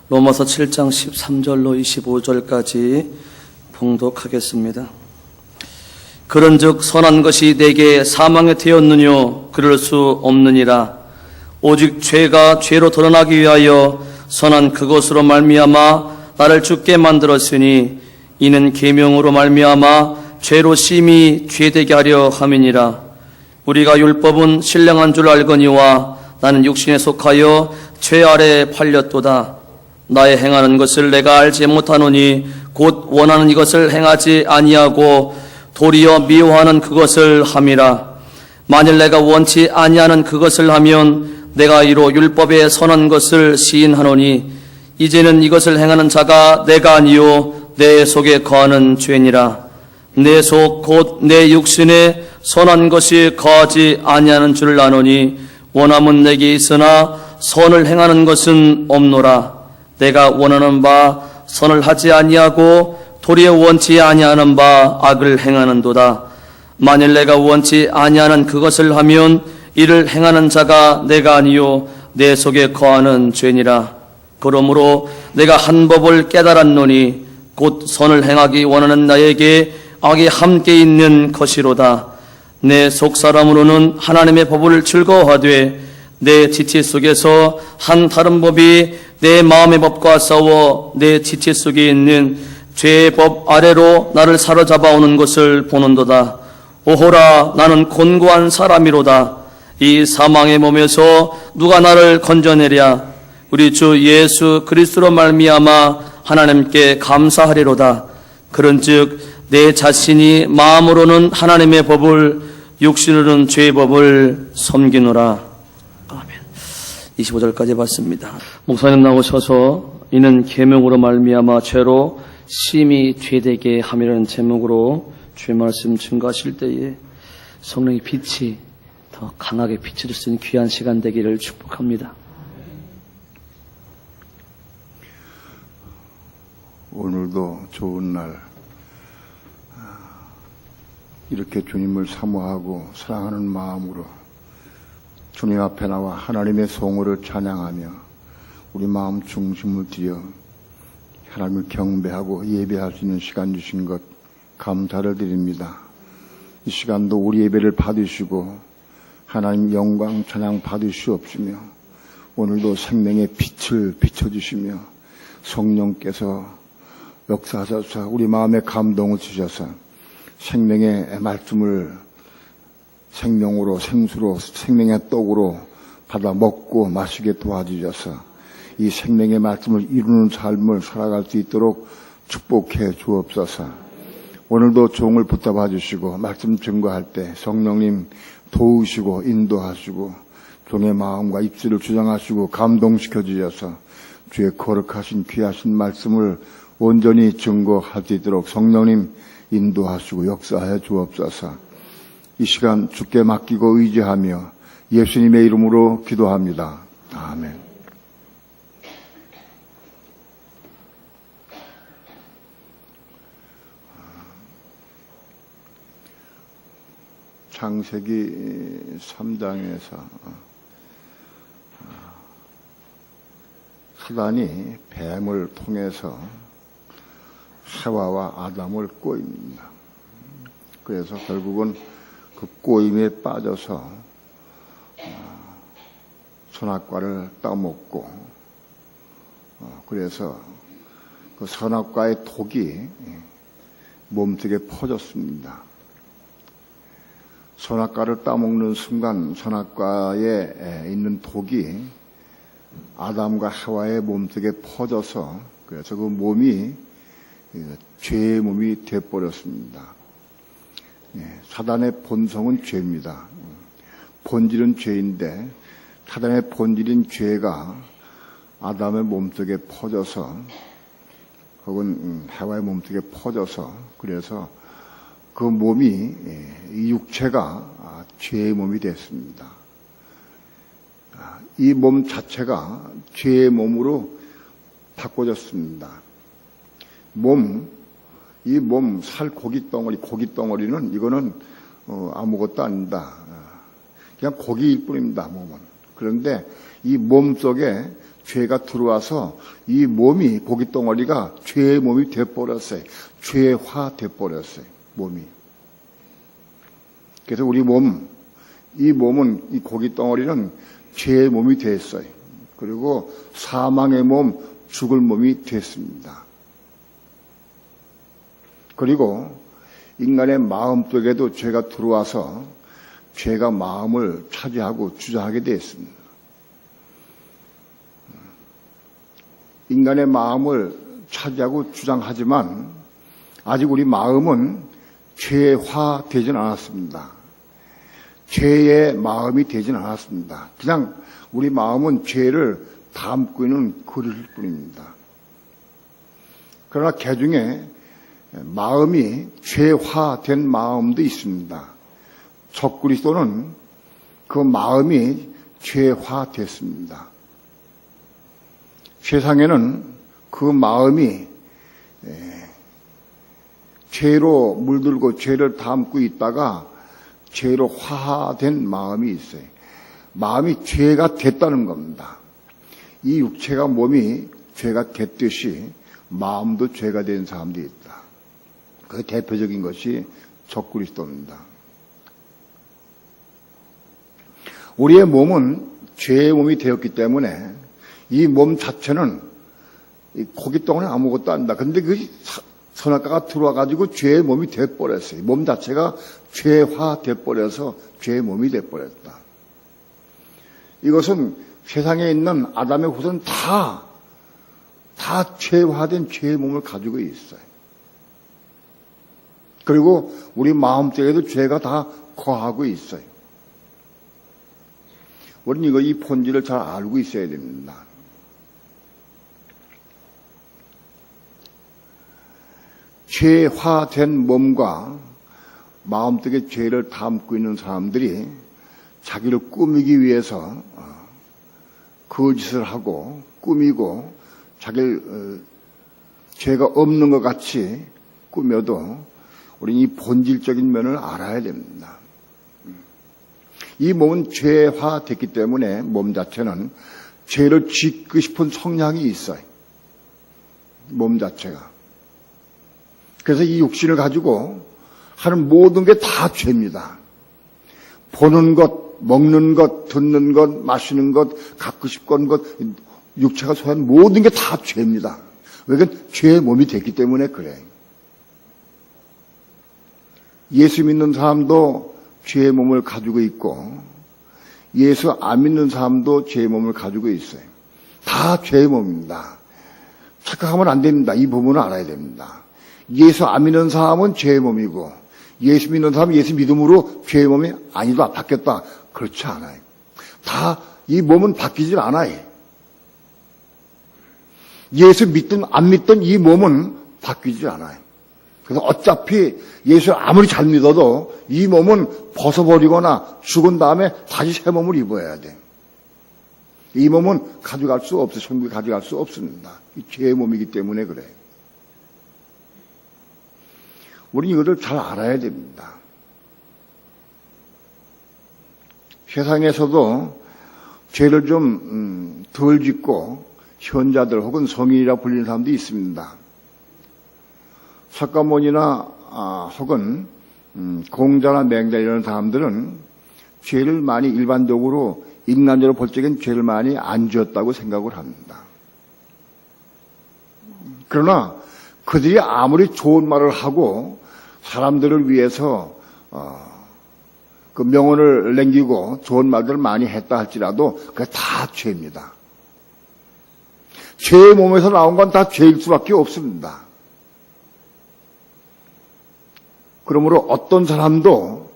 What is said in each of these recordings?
로마서 7장 13절로 25절까지 봉독하겠습니다. 그런즉 선한 것이 내게 사망에 되었느뇨 그럴 수 없느니라. 오직 죄가 죄로 드러나기 위하여 선한 그것으로 말미암아 나를 죽게 만들었으니 이는 계명으로 말미암아 죄로 심히 죄되게 하려 함이니라. 우리가 율법은 신령한 줄 알거니와 나는 육신에 속하여 죄 아래 팔렸도다. 나의 행하는 것을 내가 알지 못하노니 곧 원하는 이것을 행하지 아니하고 도리어 미워하는 그것을 함이라. 만일 내가 원치 아니하는 그것을 하면 내가 이로 율법의 선한 것을 시인하노니 이제는 이것을 행하는 자가 내가 아니요 내 속에 거하는 죄니라. 내 속 곧 내 육신에 선한 것이 거하지 아니하는 줄 아노니 원함은 내게 있으나 선을 행하는 것은 없노라. 내가 원하는 바 선을 하지 아니하고 도리어 원치 아니하는 바 악을 행하는도다. 만일 내가 원치 아니하는 그것을 하면 이를 행하는 자가 내가 아니요 내 속에 거하는 죄니라. 그러므로 내가 한 법을 깨달았노니 곧 선을 행하기 원하는 나에게 악이 함께 있는 것이로다. 내 속사람으로는 하나님의 법을 즐거워하되 내 지체 속에서 한 다른 법이 내 마음의 법과 싸워 내 지체 속에 있는 죄의 법 아래로 나를 사로잡아 오는 것을 보는도다. 오호라, 나는 곤고한 사람이로다. 이 사망의 몸에서 누가 나를 건져내랴. 우리 주 예수 그리스도로 말미암아 하나님께 감사하리로다. 그런즉 내 자신이 마음으로는 하나님의 법을 육신으로는 죄의 법을 섬기노라. 아멘. 25절까지 봤습니다. 목사님 나오셔서 이는 계명으로 말미암아 죄로 심히 죄되게 함이라는 제목으로 주의 말씀 증거하실 때에 성령의 빛이 더 강하게 비춰질 수 있는 귀한 시간 되기를 축복합니다. 오늘도 좋은 날 이렇게 주님을 사모하고 사랑하는 마음으로 주님 앞에 나와 하나님의 성호를 찬양하며 우리 마음 중심을 들여 하나님을 경배하고 예배할 수 있는 시간 주신 것 감사를 드립니다. 이 시간도 우리 예배를 받으시고 하나님 영광 찬양 받으시옵시며 오늘도 생명의 빛을 비춰주시며 성령께서 역사하셔서 우리 마음에 감동을 주셔서 생명의 말씀을 생명으로 생수로 생명의 떡으로 받아 먹고 마시게 도와주셔서 이 생명의 말씀을 이루는 삶을 살아갈 수 있도록 축복해 주옵소서. 오늘도 종을 붙잡아 주시고 말씀 증거할 때 성령님 도우시고 인도하시고 종의 마음과 입술을 주장하시고 감동시켜 주셔서 주의 거룩하신 귀하신 말씀을 온전히 증거할 수 있도록 성령님 인도하시고 역사하여 주옵소서. 이 시간 주께 맡기고 의지하며 예수님의 이름으로 기도합니다. 아멘. 창세기 3장에서 사단이 뱀을 통해서 하와와 아담을 꼬입니다. 그래서 결국은 그 꼬임에 빠져서 선악과를 따먹고 그래서 그 선악과의 독이 몸속에 퍼졌습니다. 선악과를 따먹는 순간 선악과에 있는 독이 아담과 하와의 몸속에 퍼져서 그래서 그 몸이 죄의 몸이 되어버렸습니다. 사단의 본성은 죄입니다. 본질은 죄인데 사단의 본질인 죄가 아담의 몸속에 퍼져서 혹은 하와의 몸속에 퍼져서 그래서 그 몸이 이 육체가 죄의 몸이 됐습니다. 이 몸 자체가 죄의 몸으로 바꿔졌습니다. 이 몸, 살, 고기 덩어리는 이거는 아무것도 아니다. 그냥 고기일 뿐입니다, 몸은. 그런데 이 몸 속에 죄가 들어와서 이 몸이, 고기 덩어리가 죄의 몸이 돼버렸어요. 죄화 돼버렸어요, 몸이. 그래서 우리 몸, 이 몸은, 이 고기 덩어리는 죄의 몸이 됐어요. 그리고 사망의 몸, 죽을 몸이 됐습니다. 그리고 인간의 마음 속에도 죄가 들어와서 죄가 마음을 차지하고 주장하게 되었습니다. 인간의 마음을 차지하고 주장하지만 아직 우리 마음은 죄화되진 않았습니다. 죄의 마음이 되진 않았습니다. 그냥 우리 마음은 죄를 담고 있는 그릇일 뿐입니다. 그러나 개 중에 마음이 죄화된 마음도 있습니다. 적그리스도는 그 마음이 죄화됐습니다. 세상에는 그 마음이 죄로 물들고 죄를 담고 있다가 죄로 화된 마음이 있어요. 마음이 죄가 됐다는 겁니다. 이 육체가 몸이 죄가 됐듯이 마음도 죄가 된 사람도 있다. 그 대표적인 것이 적그리스도입니다. 우리의 몸은 죄의 몸이 되었기 때문에 이 몸 자체는 고기 덩어리 아무것도 아니다. 근데 그 선악과가 들어와가지고 죄의 몸이 돼버렸어요. 몸 자체가 죄화 돼버려서 죄의 몸이 돼버렸다. 이것은 세상에 있는 아담의 후손 다 죄화된 죄의 몸을 가지고 있어요. 그리고 우리 마음속에도 죄가 다 거하고 있어요. 우리는 이 본질을 잘 알고 있어야 됩니다. 죄화된 몸과 마음속에 죄를 담고 있는 사람들이 자기를 꾸미기 위해서 거짓을 하고 꾸미고 자기를 죄가 없는 것 같이 꾸며도 우리는 이 본질적인 면을 알아야 됩니다. 이 몸은 죄화됐기 때문에 몸 자체는 죄를 짓고 싶은 성향이 있어요. 몸 자체가. 그래서 이 육신을 가지고 하는 모든 게 다 죄입니다. 보는 것, 먹는 것, 듣는 것, 마시는 것, 갖고 싶은 것, 육체가 소유한 모든 게 다 죄입니다. 왜냐하면 죄의 몸이 됐기 때문에 그래. 예수 믿는 사람도 죄의 몸을 가지고 있고 예수 안 믿는 사람도 죄의 몸을 가지고 있어요. 다 죄의 몸입니다. 착각하면 안 됩니다. 이 부분을 알아야 됩니다. 예수 안 믿는 사람은 죄의 몸이고 예수 믿는 사람은 예수 믿음으로 죄의 몸이 아니다, 바뀌었다. 그렇지 않아요. 다 이 몸은 바뀌질 않아요. 예수 믿든 안 믿든 이 몸은 바뀌지 않아요. 그래서 어차피 예수를 아무리 잘 믿어도 이 몸은 벗어버리거나 죽은 다음에 다시 새 몸을 입어야 돼. 이 몸은 가져갈 수 없어요. 천국에 가져갈 수 없습니다. 이 죄의 몸이기 때문에 그래요. 우리는 이것을 잘 알아야 됩니다. 세상에서도 죄를 좀 덜 짓고 현자들 혹은 성인이라 불리는 사람도 있습니다. 석가모니나 혹은 공자나 맹자 이런 사람들은 죄를 많이 일반적으로 인간적으로 볼 적엔 죄를 많이 안 지었다고 생각을 합니다. 그러나 그들이 아무리 좋은 말을 하고 사람들을 위해서 그 명언을 남기고 좋은 말들을 많이 했다 할지라도 그게 다 죄입니다. 죄의 몸에서 나온 건 다 죄일 수밖에 없습니다. 그러므로 어떤 사람도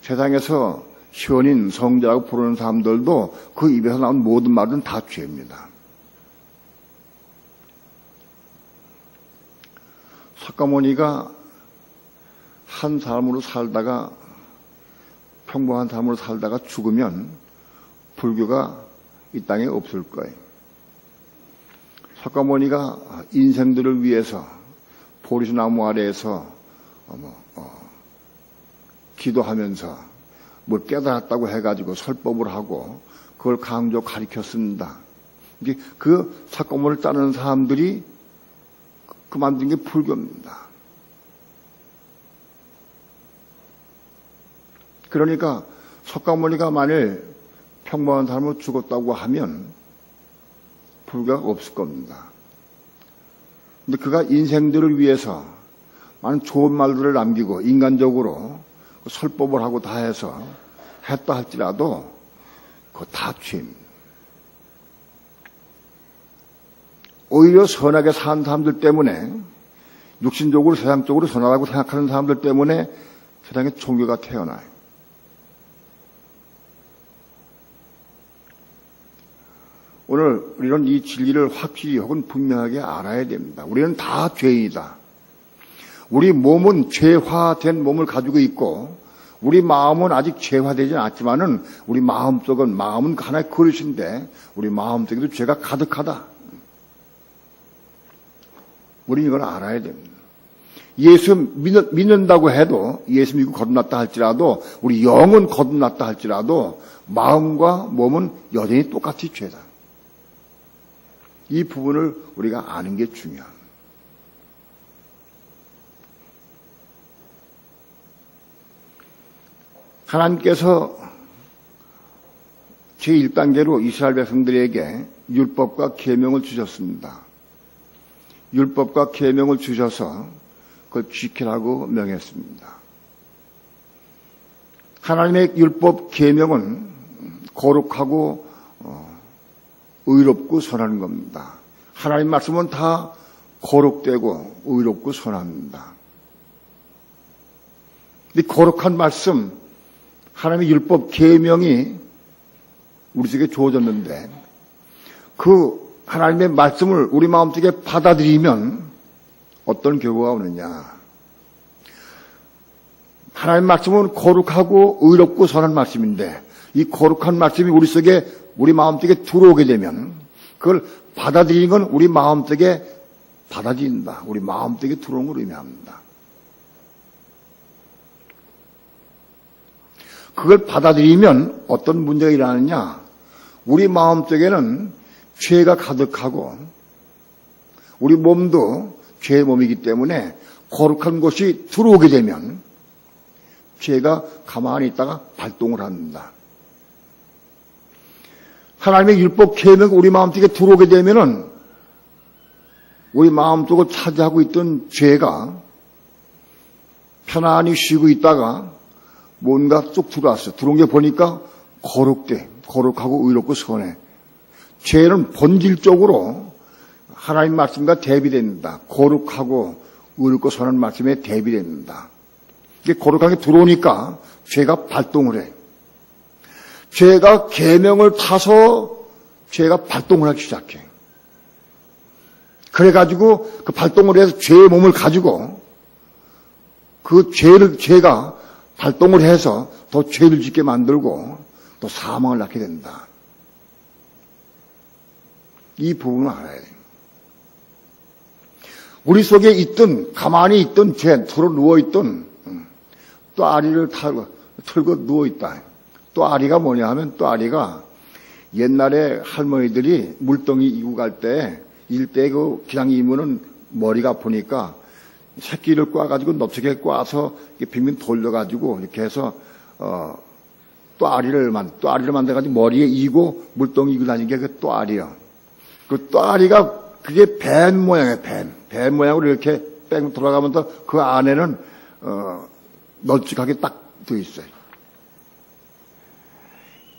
세상에서 시원인 성자라고 부르는 사람들도 그 입에서 나온 모든 말은 다 죄입니다. 석가모니가 한 사람으로 살다가 평범한 사람으로 살다가 죽으면 불교가 이 땅에 없을 거예요. 석가모니가 인생들을 위해서 보리수나무 아래에서 기도하면서 뭘 깨달았다고 해가지고 설법을 하고 그걸 강조 가르쳤습니다. 이제 그 석가모니를 따르는 사람들이 그 만든 게 불교입니다. 그러니까 석가모니가 만일 평범한 사람으로 죽었다고 하면 불교가 없을 겁니다. 근데 그가 인생들을 위해서 많은 좋은 말들을 남기고 인간적으로 설법을 하고 다 해서 했다 할지라도 그거 다 죄입니다. 오히려 선하게 산 사람들 때문에 육신적으로 세상적으로 선하다고 생각하는 사람들 때문에 세상에 종교가 태어나요. 오늘 우리는 이 진리를 확실히 혹은 분명하게 알아야 됩니다. 우리는 다 죄인이다. 우리 몸은 죄화된 몸을 가지고 있고 우리 마음은 아직 죄화되지 않았지만은 우리 마음은 하나의 그릇인데 우리 마음속에도 죄가 가득하다. 우리는 이걸 알아야 됩니다. 예수 믿는다고 해도 예수 믿고 거듭났다 할지라도 우리 영은 거듭났다 할지라도 마음과 몸은 여전히 똑같이 죄다. 이 부분을 우리가 아는 게 중요합니다. 하나님께서 제1단계로 이스라엘 백성들에게 율법과 계명을 주셨습니다. 율법과 계명을 주셔서 그걸 지키라고 명했습니다. 하나님의 율법 계명은 거룩하고 의롭고 선한 겁니다. 하나님 말씀은 다 거룩되고 의롭고 선합니다. 이 거룩한 말씀, 하나님의 율법 계명이 우리 속에 주어졌는데 그 하나님의 말씀을 우리 마음속에 받아들이면 어떤 결과가 오느냐. 하나님의 말씀은 거룩하고 의롭고 선한 말씀인데 이 거룩한 말씀이 우리 마음속에 들어오게 되면 그걸 받아들이는 건 우리 마음속에 받아들인다. 우리 마음속에 들어오는 걸 의미합니다. 그걸 받아들이면 어떤 문제가 일어나느냐. 우리 마음속에는 죄가 가득하고 우리 몸도 죄의 몸이기 때문에 거룩한 것이 들어오게 되면 죄가 가만히 있다가 발동을 합니다. 하나님의 율법 계명이 우리 마음속에 들어오게 되면은 우리 마음속을 차지하고 있던 죄가 편안히 쉬고 있다가 뭔가 쑥 들어왔어. 들어온 게 보니까 거룩하고 의롭고 선해. 죄는 본질적으로 하나님 말씀과 대비됩니다. 거룩하고 의롭고 선한 말씀에 대비됩니다. 이게 거룩하게 들어오니까 죄가 발동을 해. 죄가 계명을 타서 죄가 발동을 하기 시작해. 그래가지고 그 발동을 해서 죄의 몸을 가지고 그 죄가 발동을 해서 더 죄를 짓게 만들고 또 사망을 낳게 된다. 이 부분을 알아야 돼요. 우리 속에 있던 가만히 있던 죄, 들어 누워있던 또 아리를 틀고 누워있다. 또 아리가 뭐냐 하면 또 아리가 옛날에 할머니들이 물동이 이고 갈 때 일대 그 기장 이면은 머리가 아프니까 새끼를 꽈가지고 넓게 꽈서 빙빙 돌려가지고 이렇게 해서 또 아리를 만들어가지고 머리에 이고 물동이 이고 다니는 게 그 또 아리요. 그 또 아리가 그게 뱀 모양이에요. 뱀 모양으로 이렇게 뺑 돌아가면서 그 안에는 널찍하게 딱 돼 있어요.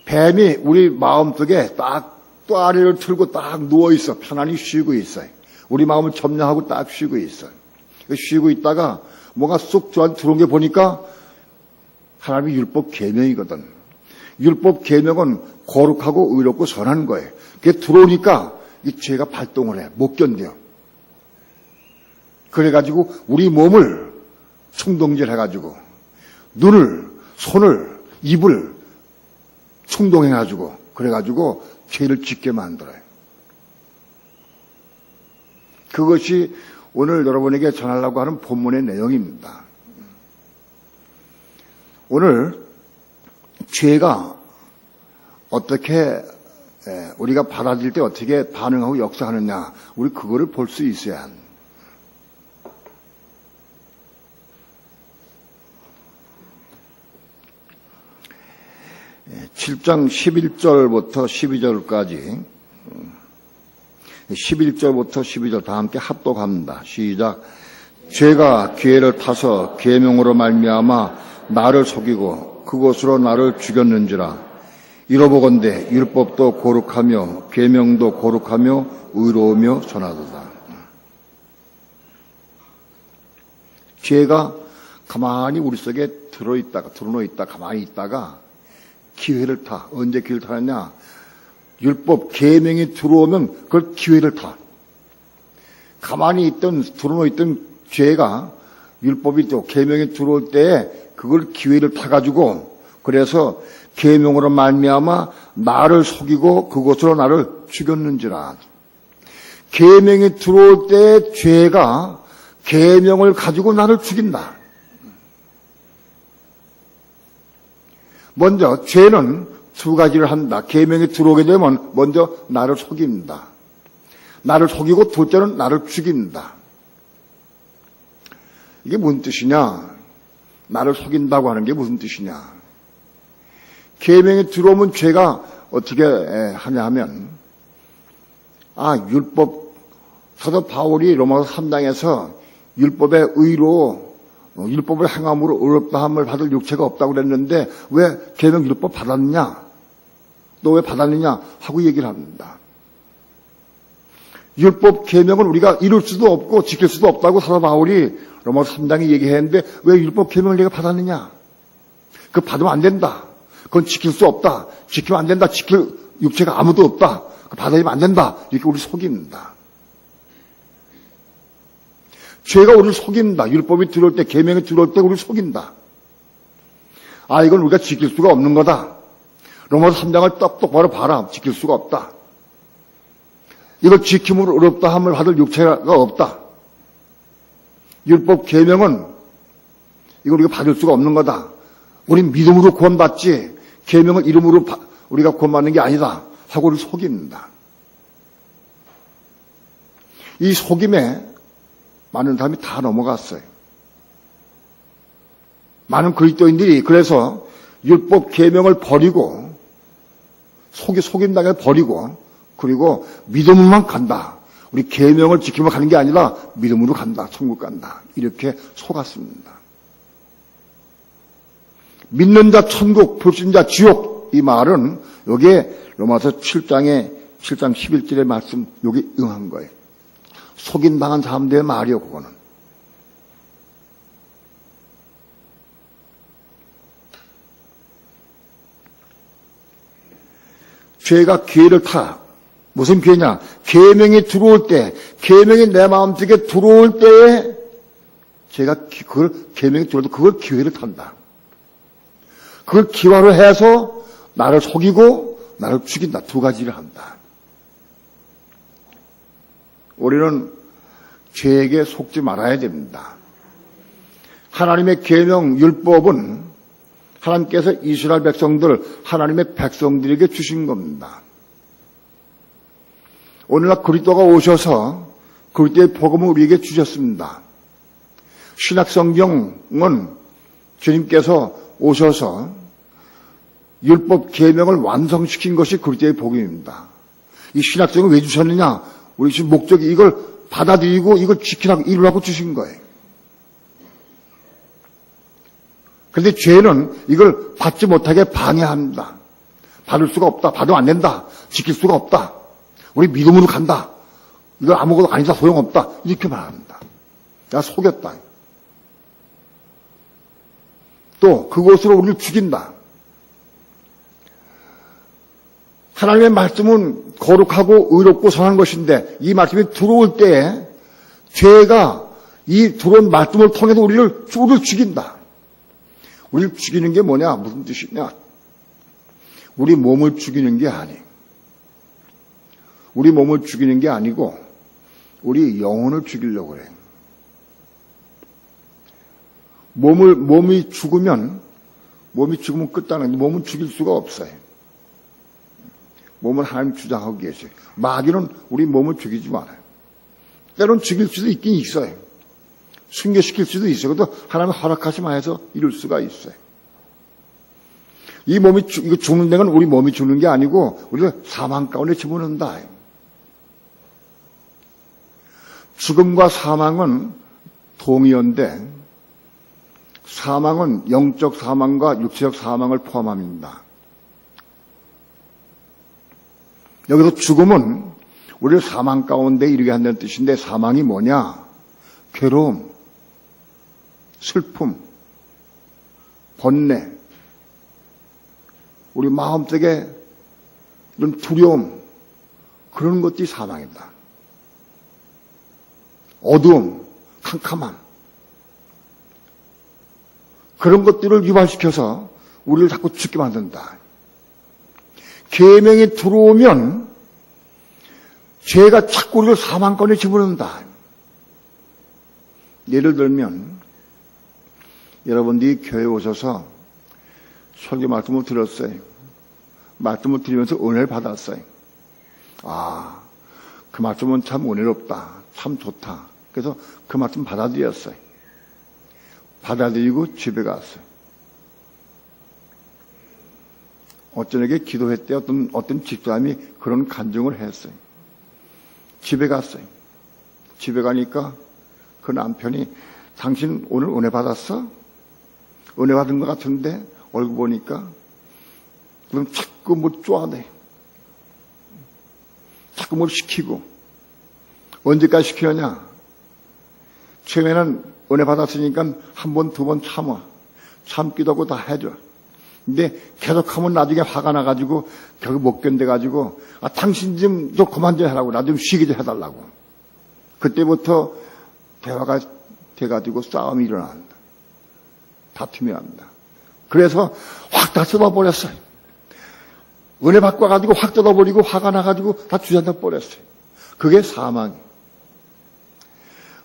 뱀이 우리 마음속에 딱 또 아리를 틀고 딱 누워있어. 편안히 쉬고 있어요. 우리 마음을 점령하고 딱 쉬고 있어요. 쉬고 있다가 뭐가 쑥 들어온 게 보니까 하나님의 율법 계명이거든. 율법 계명은 거룩하고 의롭고 선한 거예요. 그게 들어오니까 이 죄가 발동을 해. 못 견뎌요. 그래가지고 우리 몸을 충동질해가지고 눈을, 손을, 입을 충동해가지고 그래가지고 죄를 짓게 만들어요. 그것이 오늘 여러분에게 전하려고 하는 본문의 내용입니다. 오늘 죄가 어떻게 우리가 받아들일 때 어떻게 반응하고 역사하느냐, 우리 그거를 볼 수 있어야 합니다. 예, 7장 11절부터 12절까지 11절부터 12절 다 함께 합독합니다. 시작. 죄가 기회를 타서 계명으로 말미암아 나를 속이고 그것으로 나를 죽였는지라. 이로보건대 율법도 거룩하며 계명도 거룩하며 의로우며 선하도다. 죄가 가만히 우리 속에 드러놓있다 가만히 있다가 기회를 타. 언제 기회를 타느냐? 율법 계명이 들어오면 그걸 기회를 타. 가만히 드러놓있던 죄가 율법이 또 계명이 들어올 때 그걸 기회를 타가지고, 그래서 계명으로 말미암아 나를 속이고 그것으로 나를 죽였는지라. 계명이 들어올 때 죄가 계명을 가지고 나를 죽인다. 먼저 죄는 두 가지를 한다. 계명이 들어오게 되면 먼저 나를 속입니다. 나를 속이고 둘째는 나를 죽인다. 이게 무슨 뜻이냐? 나를 속인다고 하는 게 무슨 뜻이냐? 계명이 들어오면 죄가 어떻게 하냐 하면, 율법, 사도 바울이 로마서 3장에서 율법의 의로, 율법을 행함으로 의롭다함을 받을 육체가 없다고 그랬는데 왜 계명 율법 받았느냐? 너 왜 받았느냐? 하고 얘기를 합니다. 율법 계명은 우리가 이룰 수도 없고 지킬 수도 없다고 사도 바울이 로마서 3장에 얘기했는데 왜 율법 계명을 내가 받았느냐? 그거 받으면 안 된다. 그건 지킬 수 없다. 지키면 안 된다. 지킬 육체가 아무도 없다. 그거 받으면 안 된다. 이렇게 우리 속입니다. 죄가 우리를 속인다. 율법이 들어올 때, 계명이 들어올 때 우리를 속인다. 이건 우리가 지킬 수가 없는 거다. 로마서 3장을 똑똑바로 봐라. 지킬 수가 없다. 이걸 지킴으로 의롭다함을 받을 육체가 없다. 율법 계명은 이걸 우리가 받을 수가 없는 거다. 우린 믿음으로 구원받지 계명을 이름으로 우리가 구원받는 게 아니다 하고 우리를 속입니다. 이 속임에 많은 사람이 다 넘어갔어요. 많은 그리스도인들이 그래서 율법 계명을 버리고 속임당해 버리고 그리고 믿음으로만 간다. 우리 계명을 지키며 가는 게 아니라 믿음으로 간다. 천국 간다. 이렇게 속았습니다. 믿는 자 천국, 불신자 지옥, 이 말은 여기에 로마서 7장 11절의 말씀 여기 응한 거예요. 속임당한 사람들의 말이요, 그거는. 죄가 기회를 타. 무슨 기회냐? 계명이 들어올 때, 계명이 내 마음속에 들어올 때에 제가 그걸 계명이 들어도 그걸 기회를 탄다. 그걸 기화로 해서 나를 속이고 나를 죽인다. 두 가지를 한다. 우리는 죄에게 속지 말아야 됩니다. 하나님의 계명 율법은 하나님께서 이스라엘 백성들, 하나님의 백성들에게 주신 겁니다. 오늘날 그리스도가 오셔서 그리스도의 복음을 우리에게 주셨습니다. 신약성경은 주님께서 오셔서 율법 계명을 완성시킨 것이 그리스도의 복음입니다. 이 신약성경을 왜 주셨느냐? 우리 지금 목적이 이걸 받아들이고 이걸 지키라고 이루라고 주신 거예요. 그런데 죄는 이걸 받지 못하게 방해합니다. 받을 수가 없다. 받으면 안 된다. 지킬 수가 없다. 우리 믿음으로 간다. 이거 아무것도 아니다. 소용없다. 이렇게 말합니다. 내가 속였다. 또 그것으로 우리를 죽인다. 하나님의 말씀은 거룩하고 의롭고 선한 것인데 이 말씀이 들어올 때에 죄가 이 들어온 말씀을 통해서 우리를 죽인다. 우리를 죽이는 게 뭐냐? 무슨 뜻이냐? 우리 몸을 죽이는 게 아니에요. 우리 몸을 죽이는 게 아니고 우리 영혼을 죽이려고 그래요. 몸이 죽으면 끝나는, 몸은 죽일 수가 없어요. 몸을 하나님 주장하고 계세요. 마귀는 우리 몸을 죽이지 말아요. 때론 죽일 수도 있긴 있어요. 순교시킬 수도 있어요. 그래도 하나님 허락하시면 해서 이룰 수가 있어요. 이 몸이 이거 죽는 데는 우리 몸이 죽는 게 아니고 우리가 사망 가운데 집어넣는다. 죽음과 사망은 동의어인데 사망은 영적 사망과 육체적 사망을 포함합니다. 여기서 죽음은 우리를 사망 가운데 이르게 한다는 뜻인데 사망이 뭐냐? 괴로움, 슬픔, 번뇌, 우리 마음속에 이런 두려움, 그런 것들이 사망이다. 어두움, 캄캄함, 그런 것들을 유발시켜서 우리를 자꾸 죽게 만든다. 계명이 들어오면 죄가 자꾸 우리를 사망권에 집어넣는다. 예를 들면 여러분들이 교회에 오셔서 설교 말씀을 들었어요. 말씀을 들으면서 은혜를 받았어요. 아, 그 말씀은 참 은혜롭다. 참 좋다. 그래서 그 말씀 받아들였어요. 받아들이고 집에 갔어요. 어쩌게 기도회 때 어떤 집사람이 그런 간증을 했어요. 집에 갔어요. 집에 가니까 그 남편이 당신 오늘 은혜 받았어? 은혜 받은 것 같은데 얼굴 보니까 그럼 자꾸 뭐 쪼아대. 자꾸 뭘 시키고. 언제까지 시키느냐? 처음에는 은혜 받았으니까 한 번, 두 번 참아. 참기도 하고 다 해줘. 근데 계속하면 나중에 화가 나가지고 결국 못 견뎌가지고 당신 좀 그만 좀 하라고. 나 좀 쉬게 좀 해달라고. 그때부터 대화가 돼가지고 싸움이 일어난다. 다툼이 난다. 그래서 확 다 쏟아버렸어요. 은혜 받고 와가지고 확 쏟아버리고 화가 나가지고 다 주저앉아 버렸어요. 그게 사망이에요.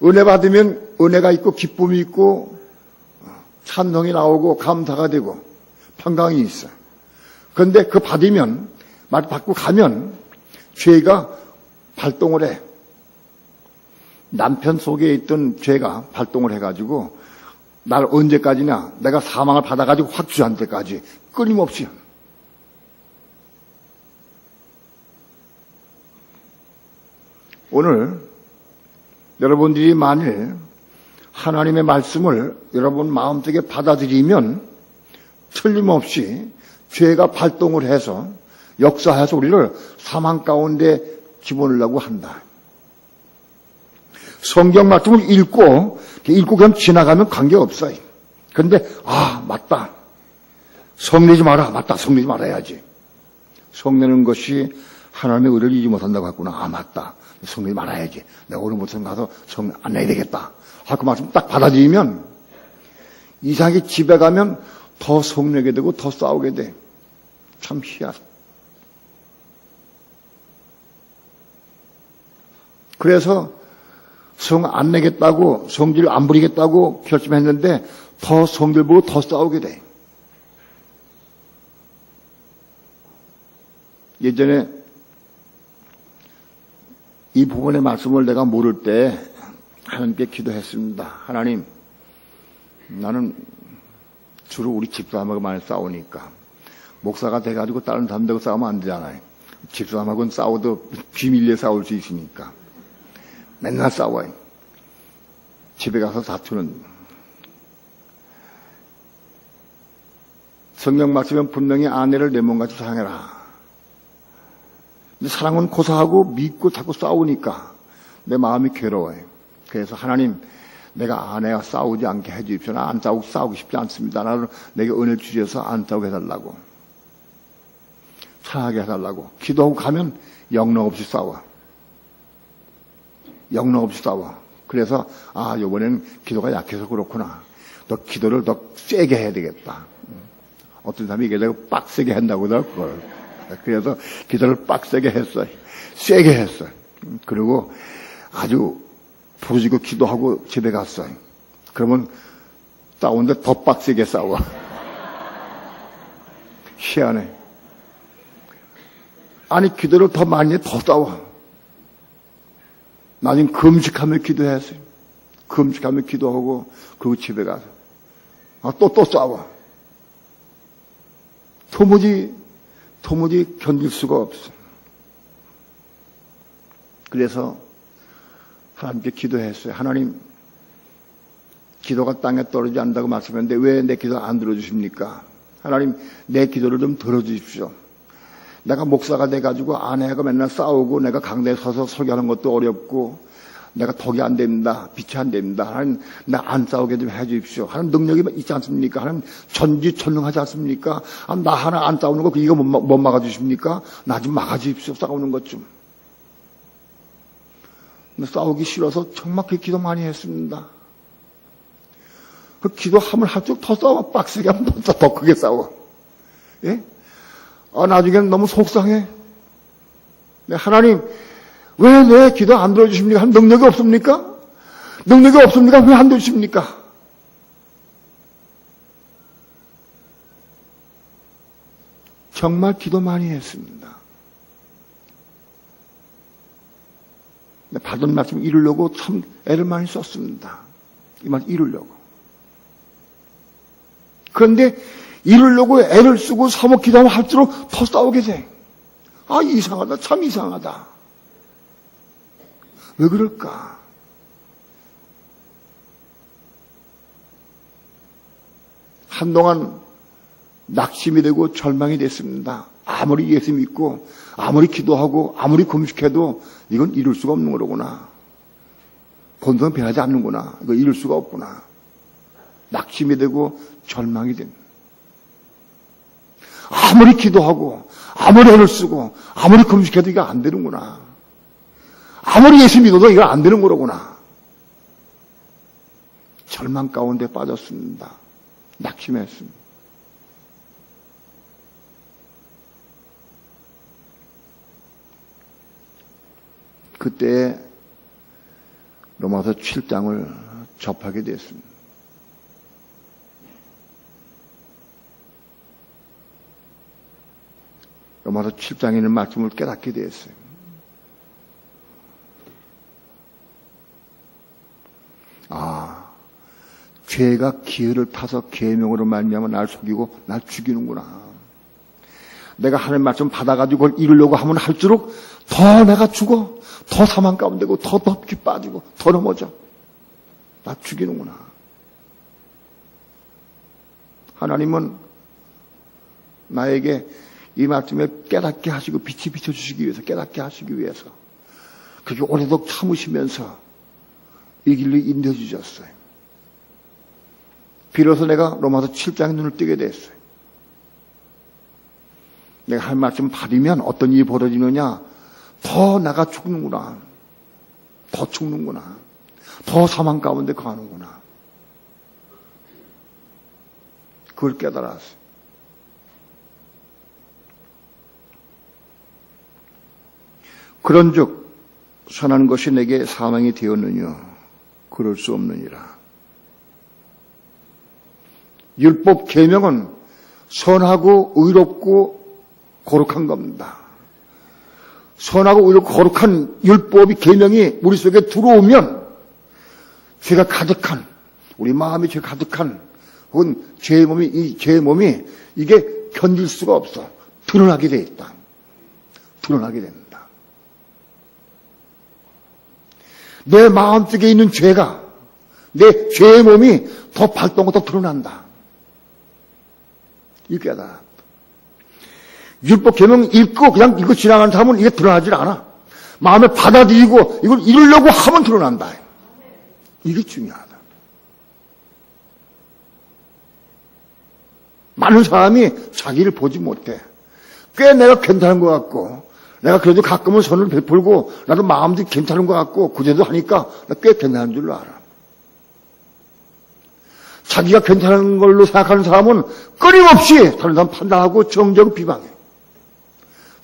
은혜 받으면 은혜가 있고 기쁨이 있고 찬송이 나오고 감사가 되고 평강이 있어요. 그런데 그 받으면 받고 가면 죄가 발동을 해. 남편 속에 있던 죄가 발동을 해가지고 날 언제까지냐? 내가 사망을 받아가지고 확 주저앉을 때까지 끊임없이. 오늘 여러분들이 만일 하나님의 말씀을 여러분 마음속에 받아들이면 틀림없이 죄가 발동을 해서 역사해서 우리를 사망 가운데 집어넣으려고 한다. 성경 말씀을 읽고 그냥 지나가면 관계없어요. 그런데 맞다. 성내지 마라. 맞다. 성내지 말아야지. 성내는 것이 하나님의 의를 잊지 못한다고 했구나. 맞다. 성내지 말아야지. 내가 오늘부터 가서 성내 안 내야 되겠다. 그 말씀 딱 받아들이면 이상하게 집에 가면 더 성내게 되고 더 싸우게 돼. 참 희한해. 그래서 성 안 내겠다고, 성질 안 부리겠다고 결심했는데 더 성질 보고 더 싸우게 돼. 예전에 이 부분의 말씀을 내가 모를 때 하나님께 기도했습니다. 하나님, 나는 주로 우리 집사람하고 많이 싸우니까 목사가 돼가지고 다른 사람들하고 싸우면 안 되잖아요. 집사람하고는 싸워도 비밀리에 싸울 수 있으니까 맨날 싸워요. 집에 가서 다투는. 성경 말씀은 분명히 아내를 내 몸같이 사랑해라. 근데 사랑은 고사하고 믿고 자꾸 싸우니까 내 마음이 괴로워요. 그래서 하나님, 내가 아내와 싸우지 않게 해주십시오. 나 안 싸우고 싶지 않습니다. 나를 내게 은혜 주셔서 안 싸우게 해달라고. 사랑하게 해달라고. 기도하고 가면 영락 없이 싸워. 영락 없이 싸워. 그래서 이번에는 기도가 약해서 그렇구나. 너 기도를 더 세게 해야 되겠다. 어떤 사람이 이게 내가 빡세게 한다고 그걸. 그래서 기도를 빡세게 했어요. 세게 했어요. 그리고 아주 부르짖고 기도하고 집에 갔어요. 그러면 싸우는데 더 빡세게 싸워. 희한해. 아니, 기도를 더 많이 해, 더 싸워. 나중에 금식하며 기도했어요. 금식하며 기도하고, 그리고 집에 가서. 또 싸워. 도무지 견딜 수가 없어. 그래서 하나님께 기도했어요. 하나님, 기도가 땅에 떨어지지 않는다고 말씀했는데 왜 내 기도 안 들어주십니까? 하나님, 내 기도를 좀 들어주십시오. 내가 목사가 돼가지고 아내가 맨날 싸우고 내가 강대에 서서 설교하는 것도 어렵고 내가 덕이 안 됩니다. 빛이 안 됩니다. 하나님, 나 안 싸우게 좀 해주십시오. 하나님, 능력이 있지 않습니까? 하나님, 전지전능하지 않습니까? 나 하나 안 싸우는 거 이거 못 막아주십니까? 나 좀 막아주십시오. 싸우는 것 좀. 싸우기 싫어서 정말 그 기도 많이 했습니다. 그 기도함을 할수록 더 싸워. 빡세게 하면 더 크게 싸워. 예? 나중에는 너무 속상해. 하나님, 왜 내 기도 안 들어주십니까? 하나님, 능력이 없습니까? 능력이 없습니까? 왜 안 들으십니까? 정말 기도 많이 했습니다. 받은 말씀 이루려고 참 애를 많이 썼습니다. 이 말 이루려고. 그런데 이루려고 애를 쓰고 사모 기도하면 할수록 더 싸우게 돼. 이상하다. 참 이상하다. 왜 그럴까? 한동안 낙심이 되고 절망이 됐습니다. 아무리 예수 믿고 아무리 기도하고 아무리 금식해도 이건 이룰 수가 없는 거로구나. 본성은 변하지 않는구나. 이거 이룰 수가 없구나. 낙심이 되고 절망이 됩니다. 아무리 기도하고 아무리 애를 쓰고 아무리 금식해도 이거 안 되는구나. 아무리 예수 믿어도 이거 안 되는 거로구나. 절망 가운데 빠졌습니다. 낙심했습니다. 그때 로마서 7장을 접하게 됐습니다. 로마서 7장에 있는 말씀을 깨닫게 됐어요. 죄가 기회를 타서 계명으로 말미암아 날 속이고 날 죽이는구나. 내가 하나님 말씀 받아가지고 그걸 이루려고 하면 할수록 더 내가 죽어. 더 사망 가운데 되고 더 덮기 빠지고 더 넘어져. 나 죽이는구나. 하나님은 나에게 이 말씀에 깨닫게 하시고 빛이 비춰주시기 위해서, 깨닫게 하시기 위해서 그렇게 오래도록 참으시면서 이 길로 인도해 주셨어요. 비로소 내가 로마서 7장에 눈을 뜨게 됐어요. 내가 할 말씀 받으면 어떤 일이 벌어지느냐? 더 내가 죽는구나. 더 죽는구나. 더 사망 가운데 가는구나. 그걸 깨달았어요. 그런즉 선한 것이 내게 사망이 되었느냐? 그럴 수 없느니라. 율법 계명은 선하고 의롭고 거룩한 겁니다. 선하고 의롭고 거룩한 율법이 계명이 우리 속에 들어오면 죄가 가득한, 우리 마음이 죄 가득한 혹은 죄의 몸이 이게 견딜 수가 없어. 드러나게 돼 있다. 드러나게 됩니다. 내 마음속에 있는 죄가, 내 죄의 몸이 더 발동하고 더 드러난다. 이 깨달아. 율법 계명 읽고 그냥 이거 지나가는 사람은 이게 드러나질 않아. 마음에 받아들이고 이걸 이루려고 하면 드러난다. 이게 중요하다. 많은 사람이 자기를 보지 못해. 꽤 내가 괜찮은 것 같고, 내가 그래도 가끔은 선을 베풀고, 나도 마음도 괜찮은 것 같고, 구제도 하니까 나 꽤 괜찮은 줄로 알아. 자기가 괜찮은 걸로 생각하는 사람은 끊임없이 다른 사람 판단하고 정죄하고 비방해.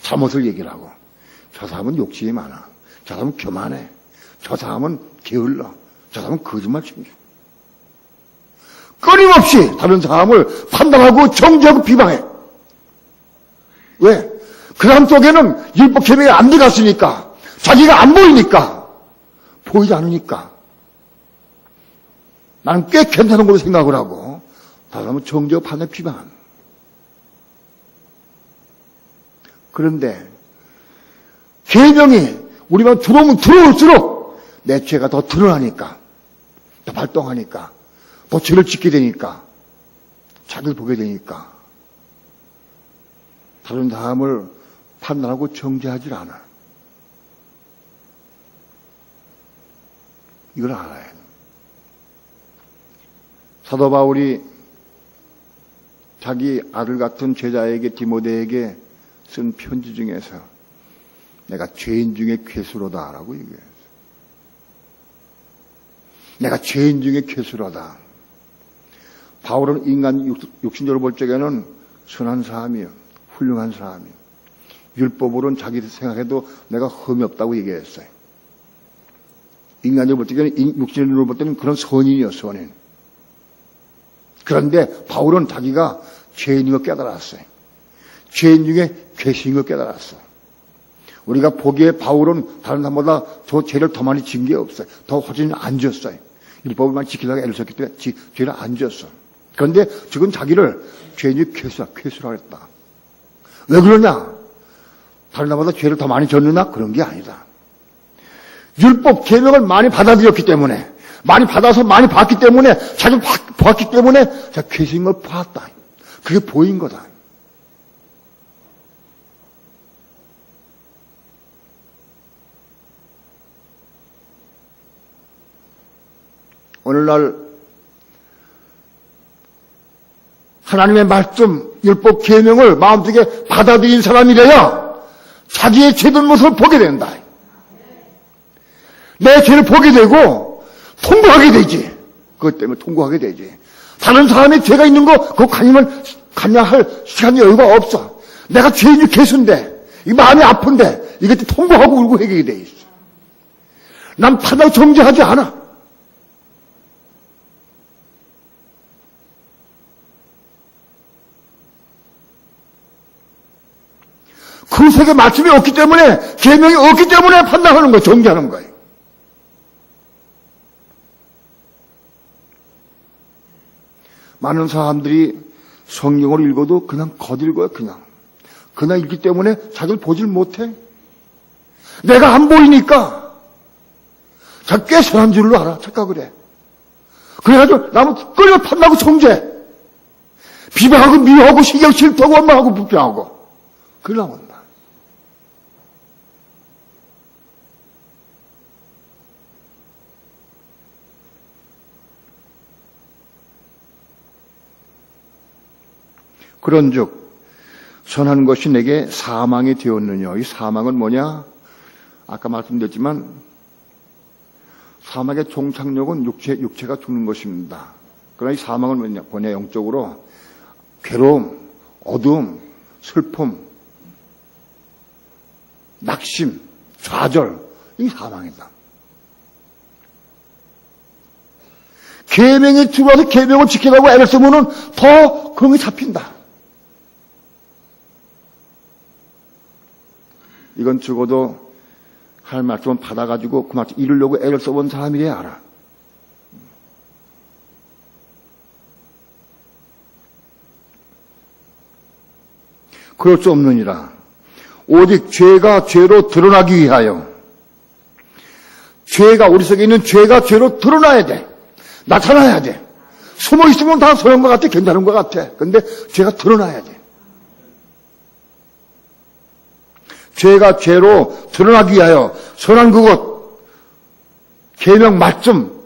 잘못을 얘기를 하고. 저 사람은 욕심이 많아. 저 사람은 교만해. 저 사람은 게을러. 저 사람은 거짓말 챙겨. 끊임없이 다른 사람을 판단하고 정죄하고 비방해. 왜? 그 사람 속에는 율법 계명이 안 들어갔으니까, 자기가 안 보이니까, 보이지 않으니까, 나는 꽤 괜찮은 걸로 생각을 하고, 다른 사람은 정죄와 판단 비방. 그런데 계명이 우리만 들어오면 들어올수록 내 죄가 더 드러나니까, 더 발동하니까, 더 죄를 짓게 되니까, 자기를 보게 되니까 다른 사람을 판단하고 정죄하지 않아. 이걸 알아야 해. 사도 바울이 자기 아들 같은 제자에게, 디모데에게 쓴 편지 중에서 내가 죄인 중에 괴수로다 라고 얘기했어요. 내가 죄인 중에 괴수로다. 바울은 인간 육신적으로 볼 적에는 선한 사람이요, 훌륭한 사람이요. 율법으로는 자기 생각해도 내가 흠이 없다고 얘기했어요. 인간적으로 볼 적에는, 육신적으로 볼 때는 그런 선인이요, 선인. 그런데 바울은 자기가 죄인인 걸 깨달았어요. 죄인 중에 괴수인 걸 깨달았어요. 우리가 보기에 바울은 다른 사람보다 저 죄를 더 많이 진 게 없어요. 더 훨씬 안 졌어요. 율법을만 지키려고 애를 썼기 때문에 죄를 안 졌어. 그런데 지금 자기를 죄인이 괴수라고 했다. 왜 그러냐? 다른 사람보다 죄를 더 많이 졌느냐? 그런 게 아니다. 율법 계명을 많이 받아들였기 때문에, 많이 받아서 많이 봤기 때문에, 자기 봤기 때문에 자 괴수인 걸 봤다. 그게 보인 거다. 오늘날 하나님의 말씀, 율법 계명을 마음속에 받아들인 사람이래야 자기의 죄된 모습을 보게 된다. 내 죄를 보게 되고 통과하게 되지. 그것 때문에 통과하게 되지. 다른 사람의 죄가 있는 거 그거 관여할 시간이 여유가 없어. 내가 죄인이 괴수인데, 이 마음이 아픈데 이것도 통과하고 울고 해결이 돼 있어. 난 판단하고 정죄하지 않아. 그 세계 말씀이 없기 때문에, 계명이 없기 때문에 판단하는 거예요. 정죄하는 거예요. 많은 사람들이 성경을 읽어도 그냥 거들고요, 그냥. 그냥 읽기 때문에 자기를 보질 못해. 내가 안 보이니까 자기 꽤 선한 줄로 알아. 착각을 해. 그래가지고 나무 끌려 판다고 정죄. 비방하고 미워하고 신경 싫다고 원망하고 불평하고. 그러나 원망. 그런즉 선한 것이 내게 사망이 되었느냐. 이 사망은 뭐냐? 아까 말씀드렸지만 사망의 종착역은 육체가 죽는 것입니다. 그러나 이 사망은 뭐냐? 영적으로 괴로움, 어두움, 슬픔, 낙심, 좌절, 이 사망이다. 계명에 들어와서 계명을 지키라고 애를 쓰면은 더 그런 게 잡힌다. 이건 적어도 할 말씀을 받아가지고 그 말씀 이루려고 애를 써본 사람이래야 알아. 그럴 수 없느니라. 오직 죄가 죄로 드러나기 위하여. 죄가, 우리 속에 있는 죄가 죄로 드러나야 돼. 나타나야 돼. 숨어 있으면 다 선한 것 같아. 괜찮은 것 같아. 근데 죄가 드러나야 돼. 죄가 죄로 드러나기 위하여 선한 그것, 계명 말씀,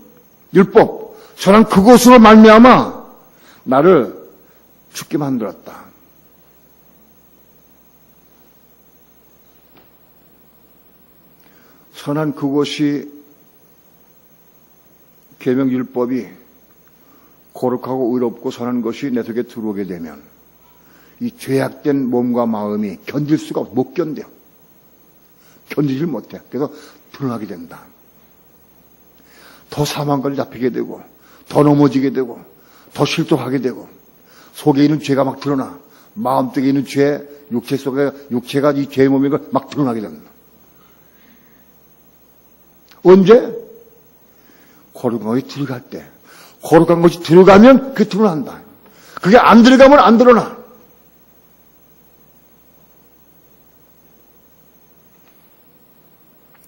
율법, 선한 그것으로 말미암아 나를 죽게 만들었다. 선한 그것이 계명 율법이 거룩하고 의롭고 선한 것이 내 속에 들어오게 되면 이 죄악된 몸과 마음이 견딜 수가 없어. 못 견뎌. 견디질 못해. 그래서 드러나게 된다. 더 사망 걸려 잡히게 되고, 더 넘어지게 되고, 더 실족하게 되고, 속에 있는 죄가 막 드러나. 마음속에 있는 죄, 육체가 이 죄의 몸인 걸 막 드러나게 됩니다. 언제? 거룩한 것이 들어갈 때. 거룩한 것이 들어가면 그게 드러난다. 그게 안 들어가면 안 드러나.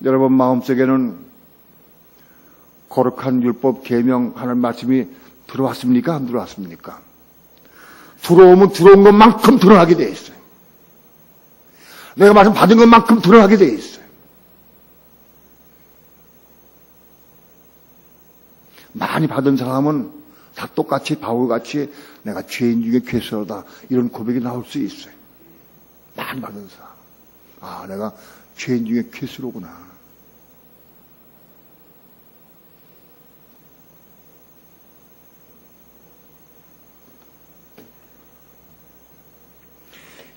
여러분 마음속에는 거룩한 율법 계명 하는 말씀이 들어왔습니까? 안 들어왔습니까? 들어오면 들어온 것만큼 드러나게 돼 있어요. 내가 말씀 받은 것만큼 드러나게 돼 있어요. 많이 받은 사람은 다 똑같이 바울같이 내가 죄인 중에 괴수하다 이런 고백이 나올 수 있어요. 많이 받은 사람. 아, 내가 죄인 중에 괴수로구나.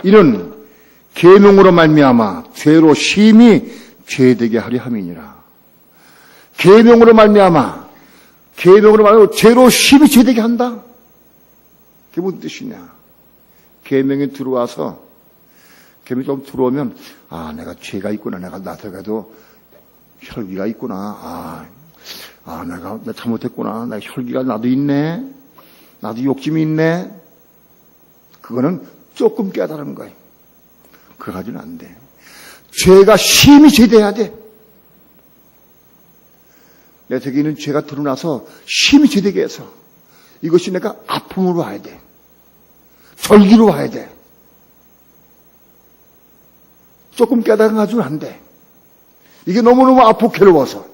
이는 계명으로 말미암아 죄로 심히 죄되게 하려 함이니라. 계명으로 말미암아 죄로 심히 죄되게 한다. 그게 무슨 뜻이냐? 계명이 들어와서 계명이 좀 들어오면 아 내가 죄가 있구나. 내가 나서가도 혈기가 있구나. 내가 잘못했구나. 내가 혈기가 나도 있네. 나도 욕심이 있네. 그거는 조금 깨달은 거예요. 그거 가지고는 안 돼. 죄가 심히 죄돼야 돼. 내 속에 있는 죄가 드러나서 심히 죄되게 해서 이것이 내가 아픔으로 와야 돼. 절기로 와야 돼. 조금 깨달은 가지고는 안 돼. 이게 너무너무 아프고 괴로워서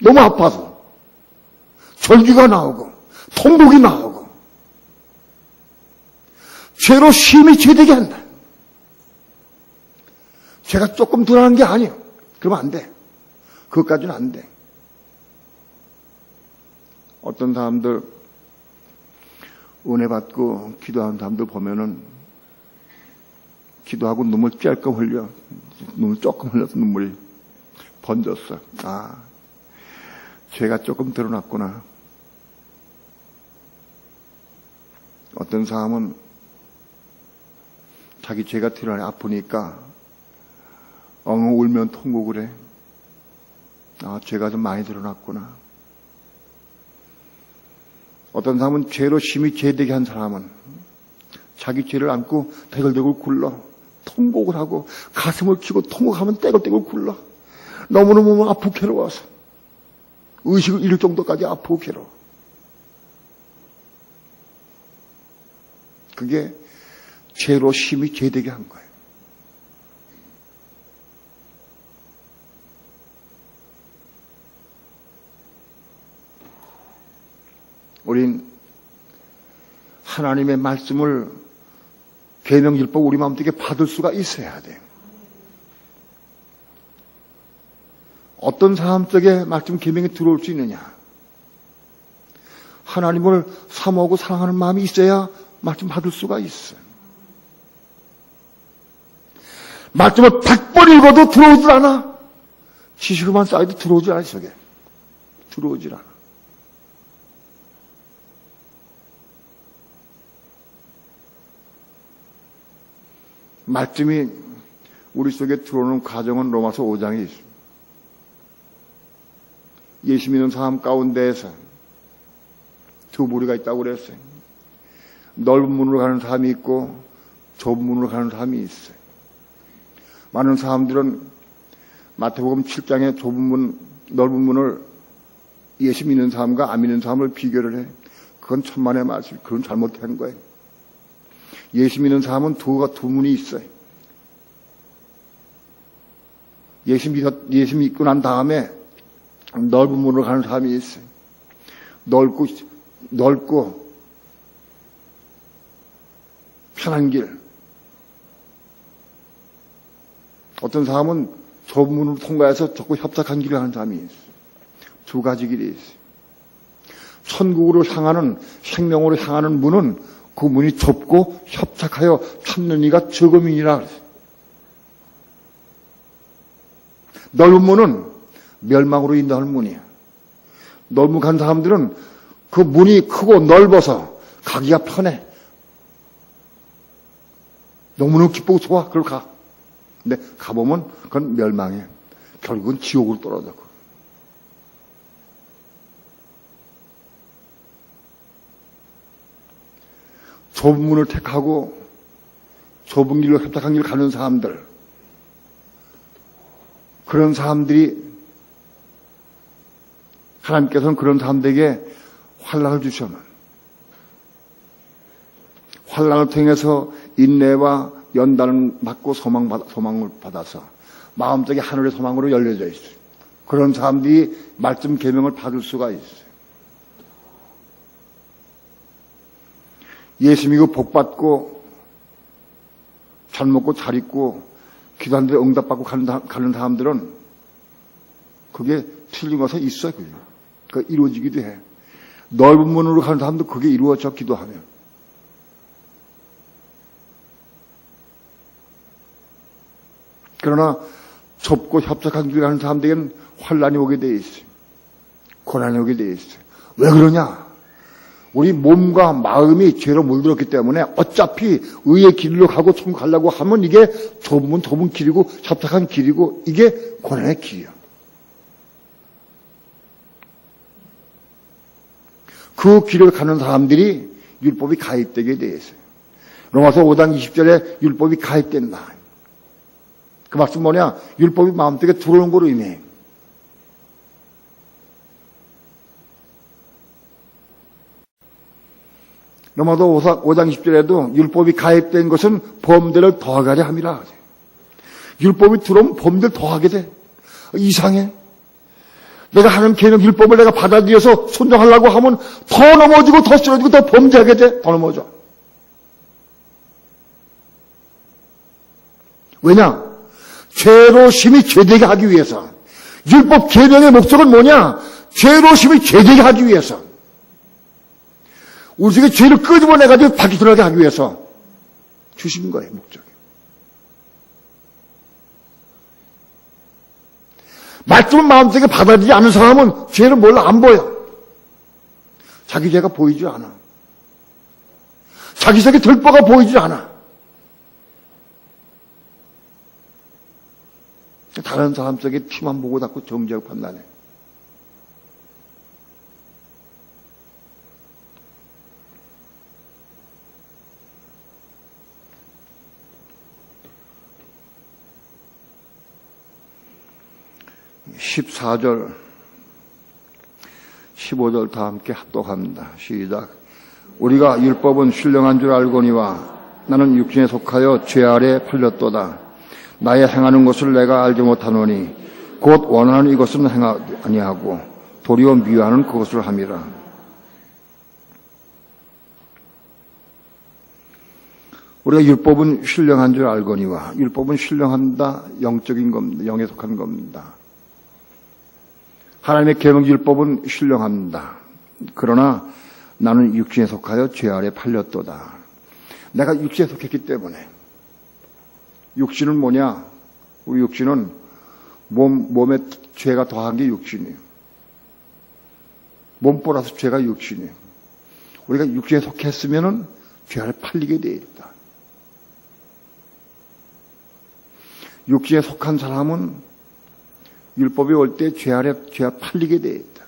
너무 아파서 절기가 나오고 통곡이 나오고 죄로 심히 죄되게 한다. 죄가 조금 드러나는 게 아니에요. 그러면 안 돼. 그것까지는 안 돼. 어떤 사람들 은혜 받고 기도하는 사람들 보면은 기도하고 눈물 짤끔 흘려. 눈물 조금 흘려서 눈물이 번졌어. 아, 죄가 조금 드러났구나. 어떤 사람은 자기 죄가 드러나 아프니까 엉엉 울면 통곡을 해. 아, 죄가 좀 많이 드러났구나. 어떤 사람은 죄로 심히 죄되게 한 사람은 자기 죄를 안고 대걸대걸 굴러 통곡을 하고 가슴을 치고 통곡하면 떼걸떼걸 굴러. 너무너무 아프고 괴로워서 의식을 잃을 정도까지 아프고 괴로워. 그게 죄로 심히 죄되게 한 거예요. 우린 하나님의 말씀을 계명율법 우리 마음속에 받을 수가 있어야 돼요. 어떤 사람 속에 말씀 계명이 들어올 수 있느냐? 하나님을 사모하고 사랑하는 마음이 있어야 말씀 받을 수가 있어요. 말씀을 100번 읽어도 들어오질 않아. 지식으로만 쌓여도 들어오질 않아, 속에. 들어오질 않아. 말씀이 우리 속에 들어오는 과정은 로마서 5장에 있습니다. 예수 믿는 사람 가운데에서 두 부류가 있다고 그랬어요. 넓은 문으로 가는 사람이 있고 좁은 문으로 가는 사람이 있어요. 많은 사람들은 마태복음 7장의 좁은 문, 넓은 문을 예수 믿는 사람과 안 믿는 사람을 비교를 해. 그건 천만의 말씀. 그건 잘못한 거예요. 예수 믿는 사람은 두 문이 있어요. 예수 믿고 난 다음에 넓은 문으로 가는 사람이 있어요. 넓고 편한 길. 어떤 사람은 좁은 문으로 통과해서 좁고 협착한 길을 가는 사람이 있어요. 두 가지 길이 있어요. 천국으로 향하는, 생명으로 향하는 문은 그 문이 좁고 협착하여 찾는 이가 적음이니라 그랬어요. 넓은 문은 멸망으로 인도하는 문이야. 넓은 간 사람들은 그 문이 크고 넓어서 가기가 편해. 너무너무 기쁘고 좋아. 그걸 가. 근데 가보면 그건 멸망해. 결국은 지옥으로 떨어져. 좁은 문을 택하고 좁은 길로 협착한 길을 가는 사람들, 그런 사람들이 하나님께서는 그런 사람들에게 환난을 주시면 환난을 통해서 인내와 연단을 받고 소망을 받아서 마음속에 하늘의 소망으로 열려져 있어요. 그런 사람들이 말씀 계명을 받을 수가 있어요. 예수 믿고 복 받고 잘 먹고 잘 입고 기도하는데 응답받고 가는 사람들은 그게 틀림없이 있어요. 그게 이루어지기도 해. 넓은 문으로 가는 사람도 그게 이루어져, 기도하면. 그러나 좁고 협착한 길 가는 사람들에게는 환난이 오게 돼 있어요. 고난이 오게 돼 있어요. 왜 그러냐? 우리 몸과 마음이 죄로 물들었기 때문에 어차피 의의 길로 가고 천국 가려고 하면 이게 좁은 길이고 협착한 길이고 이게 고난의 길이야. 그 길을 가는 사람들이 율법이 가입되게 돼 있어요. 로마서 5장 20절에 율법이 가입된다. 그 말씀 뭐냐? 율법이 마음속에 들어오는 거로 의미해. 로마서 5장 20절에도 율법이 가입된 것은 범죄를 더하게 함이라. 율법이 들어오면 범죄를 더하게 돼. 이상해. 내가 하는 계명 율법을 내가 받아들여서 순종하려고 하면 더 넘어지고 더 쓰러지고 더 범죄하게 돼. 더 넘어져. 왜냐? 죄로심이 죄되게 하기 위해서. 율법 계명의 목적은 뭐냐? 죄로심이 죄되게 하기 위해서. 우리 속에 죄를 끄집어내가지고 밖에 들어가게 하기 위해서 주신 거예요, 목적이. 말씀을 마음속에 받아들이지 않은 사람은 죄를 몰라, 안 보여. 자기 죄가 보이지 않아. 자기 속에 들보가 보이지 않아. 다른 사람 속에 피만 보고 닦고 정죄하고 판단해. (14절) 15절 다 함께 합독합니다. 시작. 우리가 율법은 신령한 줄 알거니와 나는 육신에 속하여 죄 아래 팔렸도다. 나의 행하는 것을 내가 알지 못하노니 곧 원하는 이것은 행하지 아니하고 도리어 미워하는 그것을 함이라. 우리가 율법은 신령한 줄 알거니와, 율법은 신령한다, 영적인 겁니다. 영에 속한 겁니다. 하나님의 계명 율법은 신령합니다. 그러나 나는 육신에 속하여 죄 아래 팔렸도다. 내가 육신에 속했기 때문에. 육신은 뭐냐? 우리 육신은 몸에 죄가 더한 게 육신이에요. 몸보라서 죄가 육신이에요. 우리가 육신에 속했으면은 죄 아래 팔리게 되어 있다. 육신에 속한 사람은 율법이 올 때 죄 아래 팔리게 되어 있다.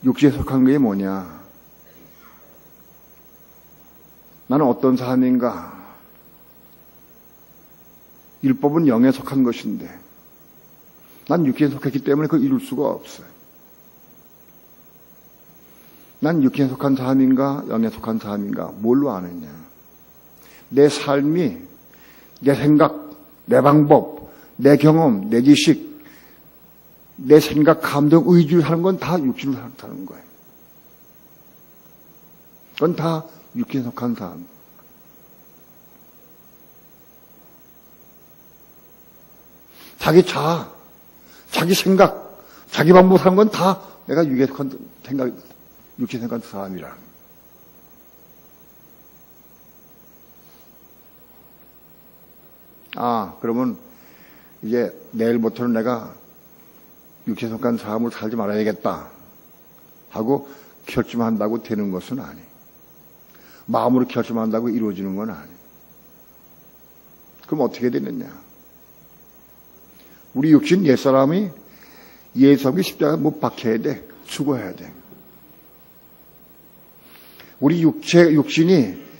육신에 속한 게 뭐냐? 나는 어떤 사람인가? 율법은 영에 속한 것인데 난 육신에 속했기 때문에 그걸 이룰 수가 없어요. 난 육신에 속한 사람인가? 영에 속한 사람인가? 뭘로 아느냐? 내 삶이, 내 생각, 내 방법, 내 경험, 내 지식, 내 생각, 감정, 의지를 하는 건 다 육신을 사는 거예요. 그건 다 육신에 속한 사람. 자기 자아, 자기 생각, 자기 방법 사는 건 다 내가 육신에 속한 생각, 육신에 속한 사람이라. 그러면 이제 내일부터는 내가 육신에 속한 사람을 살지 말아야겠다 하고 결심한다고 되는 것은 아니. 마음으로 결심한다고 이루어지는 건 아니. 그럼 어떻게 되느냐? 우리 육신 옛사람이 예수함께 십자가에 못 박혀야 돼. 죽어야 돼. 우리 육신이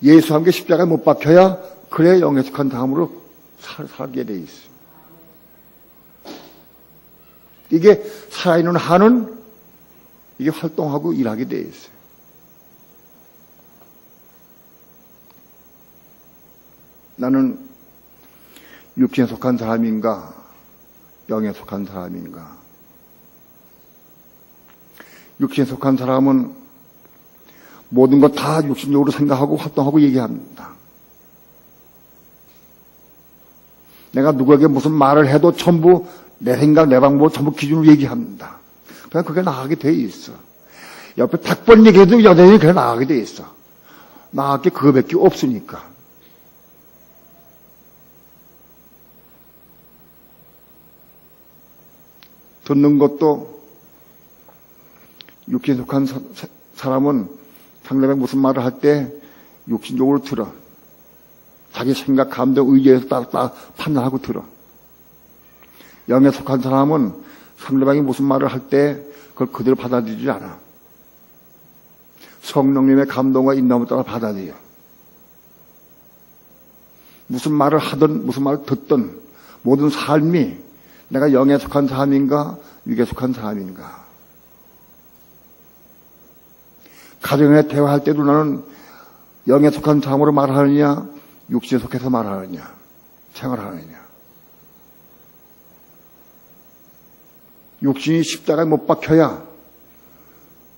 예수와 함께 십자가에 못 박혀야 그래 영에 속한 다음으로 살게 돼 있어. 이게 살아있는 한은 이게 활동하고 일하게 돼 있어요. 나는 육신에 속한 사람인가 영에 속한 사람인가? 육신에 속한 사람은 모든 것 다 육신적으로 생각하고 활동하고 얘기합니다. 내가 누구에게 무슨 말을 해도 전부 내 생각, 내 방법 전부 기준으로 얘기합니다. 그냥 그게 나가게 돼 있어. 옆에 100번 얘기해도 여전히 그게 나가게 돼 있어. 나갈 게 그거밖에 없으니까. 듣는 것도 육신에 속한 사람은 상대방이 무슨 말을 할 때 육신적으로 들어. 자기 생각, 감정, 의지에서 딱 판단하고 들어. 영에 속한 사람은 상대방이 무슨 말을 할 때 그걸 그대로 받아들이지 않아. 성령님의 감동과 인도함을 따라 받아들여. 무슨 말을 하든 무슨 말을 듣든 모든 삶이 내가 영에 속한 사람인가 육에 속한 사람인가. 가정에 대화할 때도 나는 영에 속한 사람으로 말하느냐 육신에 속해서 말하느냐 생활하느냐. 육신이 십자가에 못 박혀야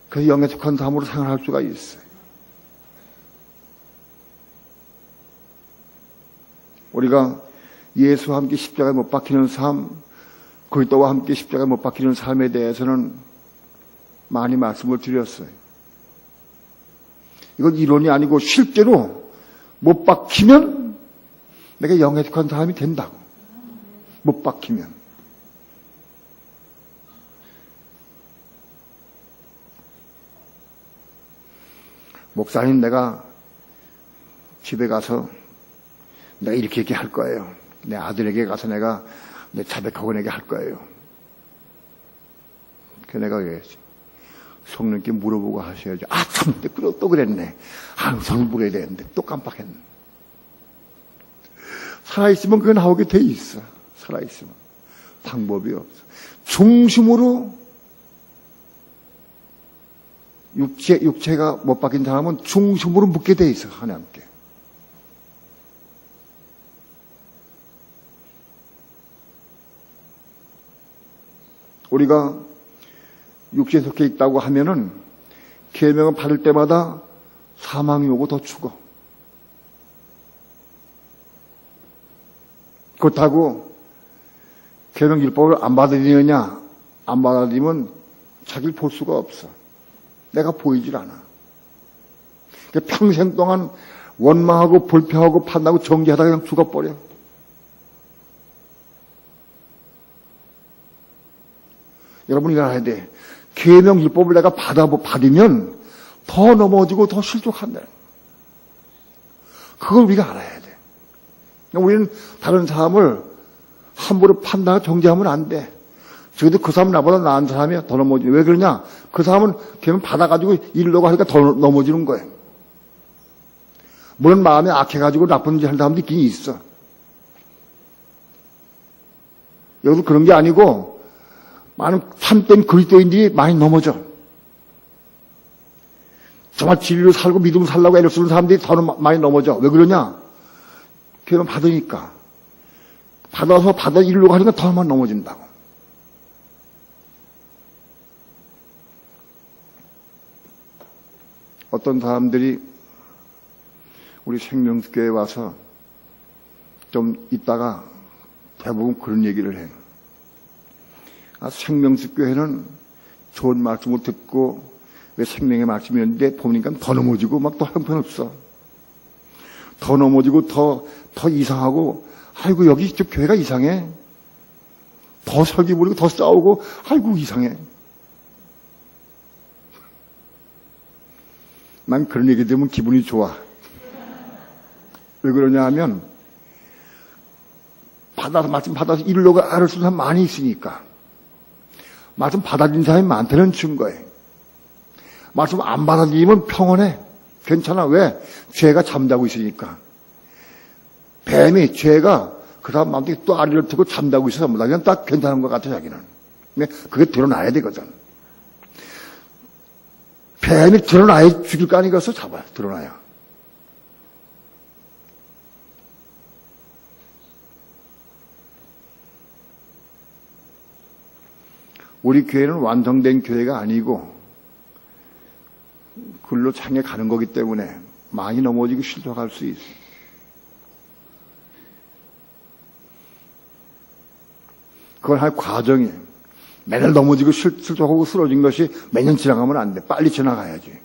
그 영에 속한 사람으로 생활할 수가 있어요. 우리가 예수와 함께 십자가에 못 박히는 삶, 그리스도와 함께 십자가에 못 박히는 삶에 대해서는 많이 말씀을 드렸어요. 이건 이론이 아니고 실제로 못 박히면 내가 영에 속한 사람이 된다고. 못 박히면. 목사님, 내가 집에 가서 내가 이렇게 할 거예요. 내 아들에게 가서 내가 내 자백학원에게 할 거예요. 그 내가 그래야지. 성령께 물어보고 하셔야지. 아, 참, 또 그랬네. 아, 성령 물어야 되는데 또 깜빡했네. 살아있으면 그게 나오게 돼 있어. 살아있으면. 방법이 없어. 중심으로 육체가 못 박힌 사람은 중심으로 묶게 돼 있어. 하나님께. 우리가 육체에 속해 있다고 하면은 계명을 받을 때마다 사망이 오고 더 죽어. 그렇다고 계명 율법을 안 받아들이느냐? 안 받아들이면 자기를 볼 수가 없어. 내가 보이질 않아. 평생 동안 원망하고 불평하고 판단하고 정죄하다가 그냥 죽어버려. 여러분이 알아야 돼. 계명 율법을 내가 받으면 더 넘어지고 더 실족한다. 그걸 우리가 알아야 돼. 우리는 다른 사람을 함부로 판단하고 정죄하면 안 돼. 적어도 그 사람은 나보다 나은 사람이야. 더 넘어지네. 왜 그러냐? 그 사람은 계명 받아가지고 이르려고 하니까 더 넘어지는 거예요. 물론 마음에 악해가지고 나쁜 짓 하는 사람도 있긴 있어. 여기도 그런 게 아니고 많은 참된 그리스도인들이 많이 넘어져. 정말 진리로 살고 믿음으로 살려고 애를 쓰는 사람들이 더 많이 넘어져. 왜 그러냐? 계명 받으니까. 받아 이르려고 하니까 더 많이 넘어진다고. 어떤 사람들이 우리 생명교회에 와서 좀 있다가 대부분 그런 얘기를 해요. 아, 생명교회는 좋은 말씀을 듣고 왜 생명의 말씀이었는데 보니까 더 넘어지고 막 또 형편없어. 더 넘어지고 더 이상하고 아이고 여기 저 교회가 이상해. 더 설기 부리고 더 싸우고 아이고 이상해. 난 그런 얘기 들으면 기분이 좋아. 왜 그러냐 하면, 말씀 받아서 이루려고 애를 쓰는 사람 많이 있으니까. 말씀 받아들인 사람이 많다는 증거예요. 말씀 안 받아들이면 평온해. 괜찮아. 왜? 죄가 잠자고 있으니까. 뱀이, 죄가 그 사람 마음속에 또 아리를 트고 잠자고 있어서 뭐 그냥 딱 괜찮은 것 같아, 자기는. 근데 그게 드러나야 되거든. 뱀이 드러나야 죽일 거 아니겠어? 잡아요. 드러나야. 우리 교회는 완성된 교회가 아니고 글로 창에 가는 거기 때문에 많이 넘어지고 실족할 수 있어요. 그걸 할 과정이에요. 매달 넘어지고 실족하고 쓰러진 것이 몇 년 지나가면 안 돼. 빨리 지나가야지.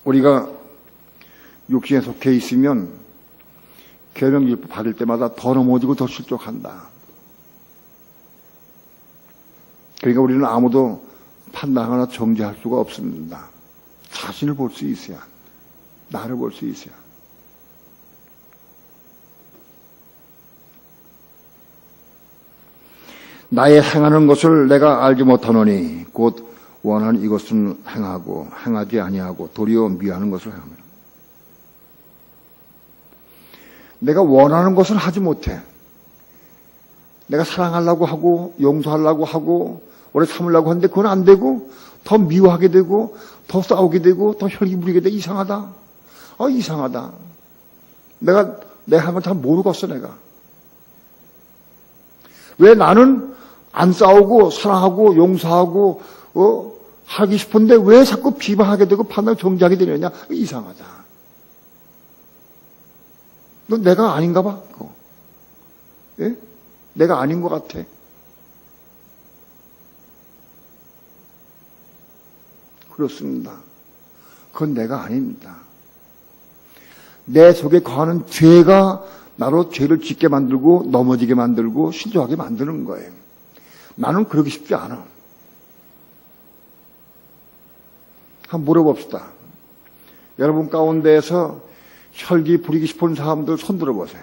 우리가 육신에 속해 있으면 계명율법 받을 때마다 더 넘어지고 더 실족한다. 그러니까 우리는 아무도 판단하거나 정죄할 수가 없습니다. 자신을 볼 수 있어야, 나를 볼 수 있어야. 나의 행하는 것을 내가 알지 못하노니 곧 원하는 이것은 행하고 행하지 아니하고 도리어 미워하는 것을 행하며 내가 원하는 것을 하지 못해. 내가 사랑하려고 하고 용서하려고 하고 오래 참으려고 하는데 그건 안 되고 더 미워하게 되고 더 싸우게 되고 더 혈기 부리게 돼. 이상하다. 이상하다. 내가 한 걸 잘 모르겠어. 내가 왜 나는 안 싸우고 사랑하고 용서하고 하기 싶은데 왜 자꾸 비방하게 되고 판단 정지하게 되느냐. 이상하다. 너 내가 아닌가 봐. 그거. 예? 내가 아닌 것 같아. 그렇습니다. 그건 내가 아닙니다. 내 속에 거하는 죄가 나로 죄를 짓게 만들고 넘어지게 만들고 실족하게 만드는 거예요. 나는 그러기 쉽지 않아. 한번 물어봅시다. 여러분 가운데에서 혈기 부리기 싶은 사람들 손 들어보세요.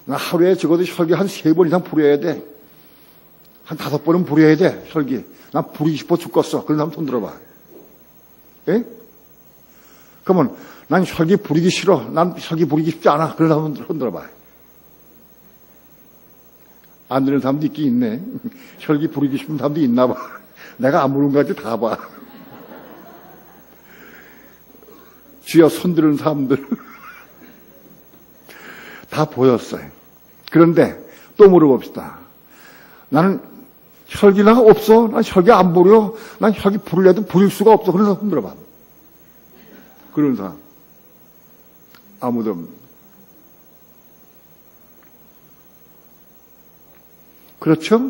나 하루에 적어도 혈기 한 3번 이상 부려야 돼. 한 5번은 부려야 돼, 혈기. 나 부리기 싶어 죽겠어. 그런 사람 손 들어봐. 예? 그러면 난 혈기 부리기 싫어. 난 혈기 부리기 쉽지 않아. 그런 사람 손 들어봐. 안 되는 사람도 있긴 있네. 혈기 부리기 싶은 사람도 있나 봐. 내가 안 부른 것 같지 다 봐. 주여 손 드는 사람들 다 보였어요. 그런데 또 물어봅시다. 나는 혈기가 없어. 난 혈기 안 부려. 난 혈기 부르려도 부릴 수가 없어. 그런 사람 손 들어봐. 그런 사람 아무도 없는. 그렇죠?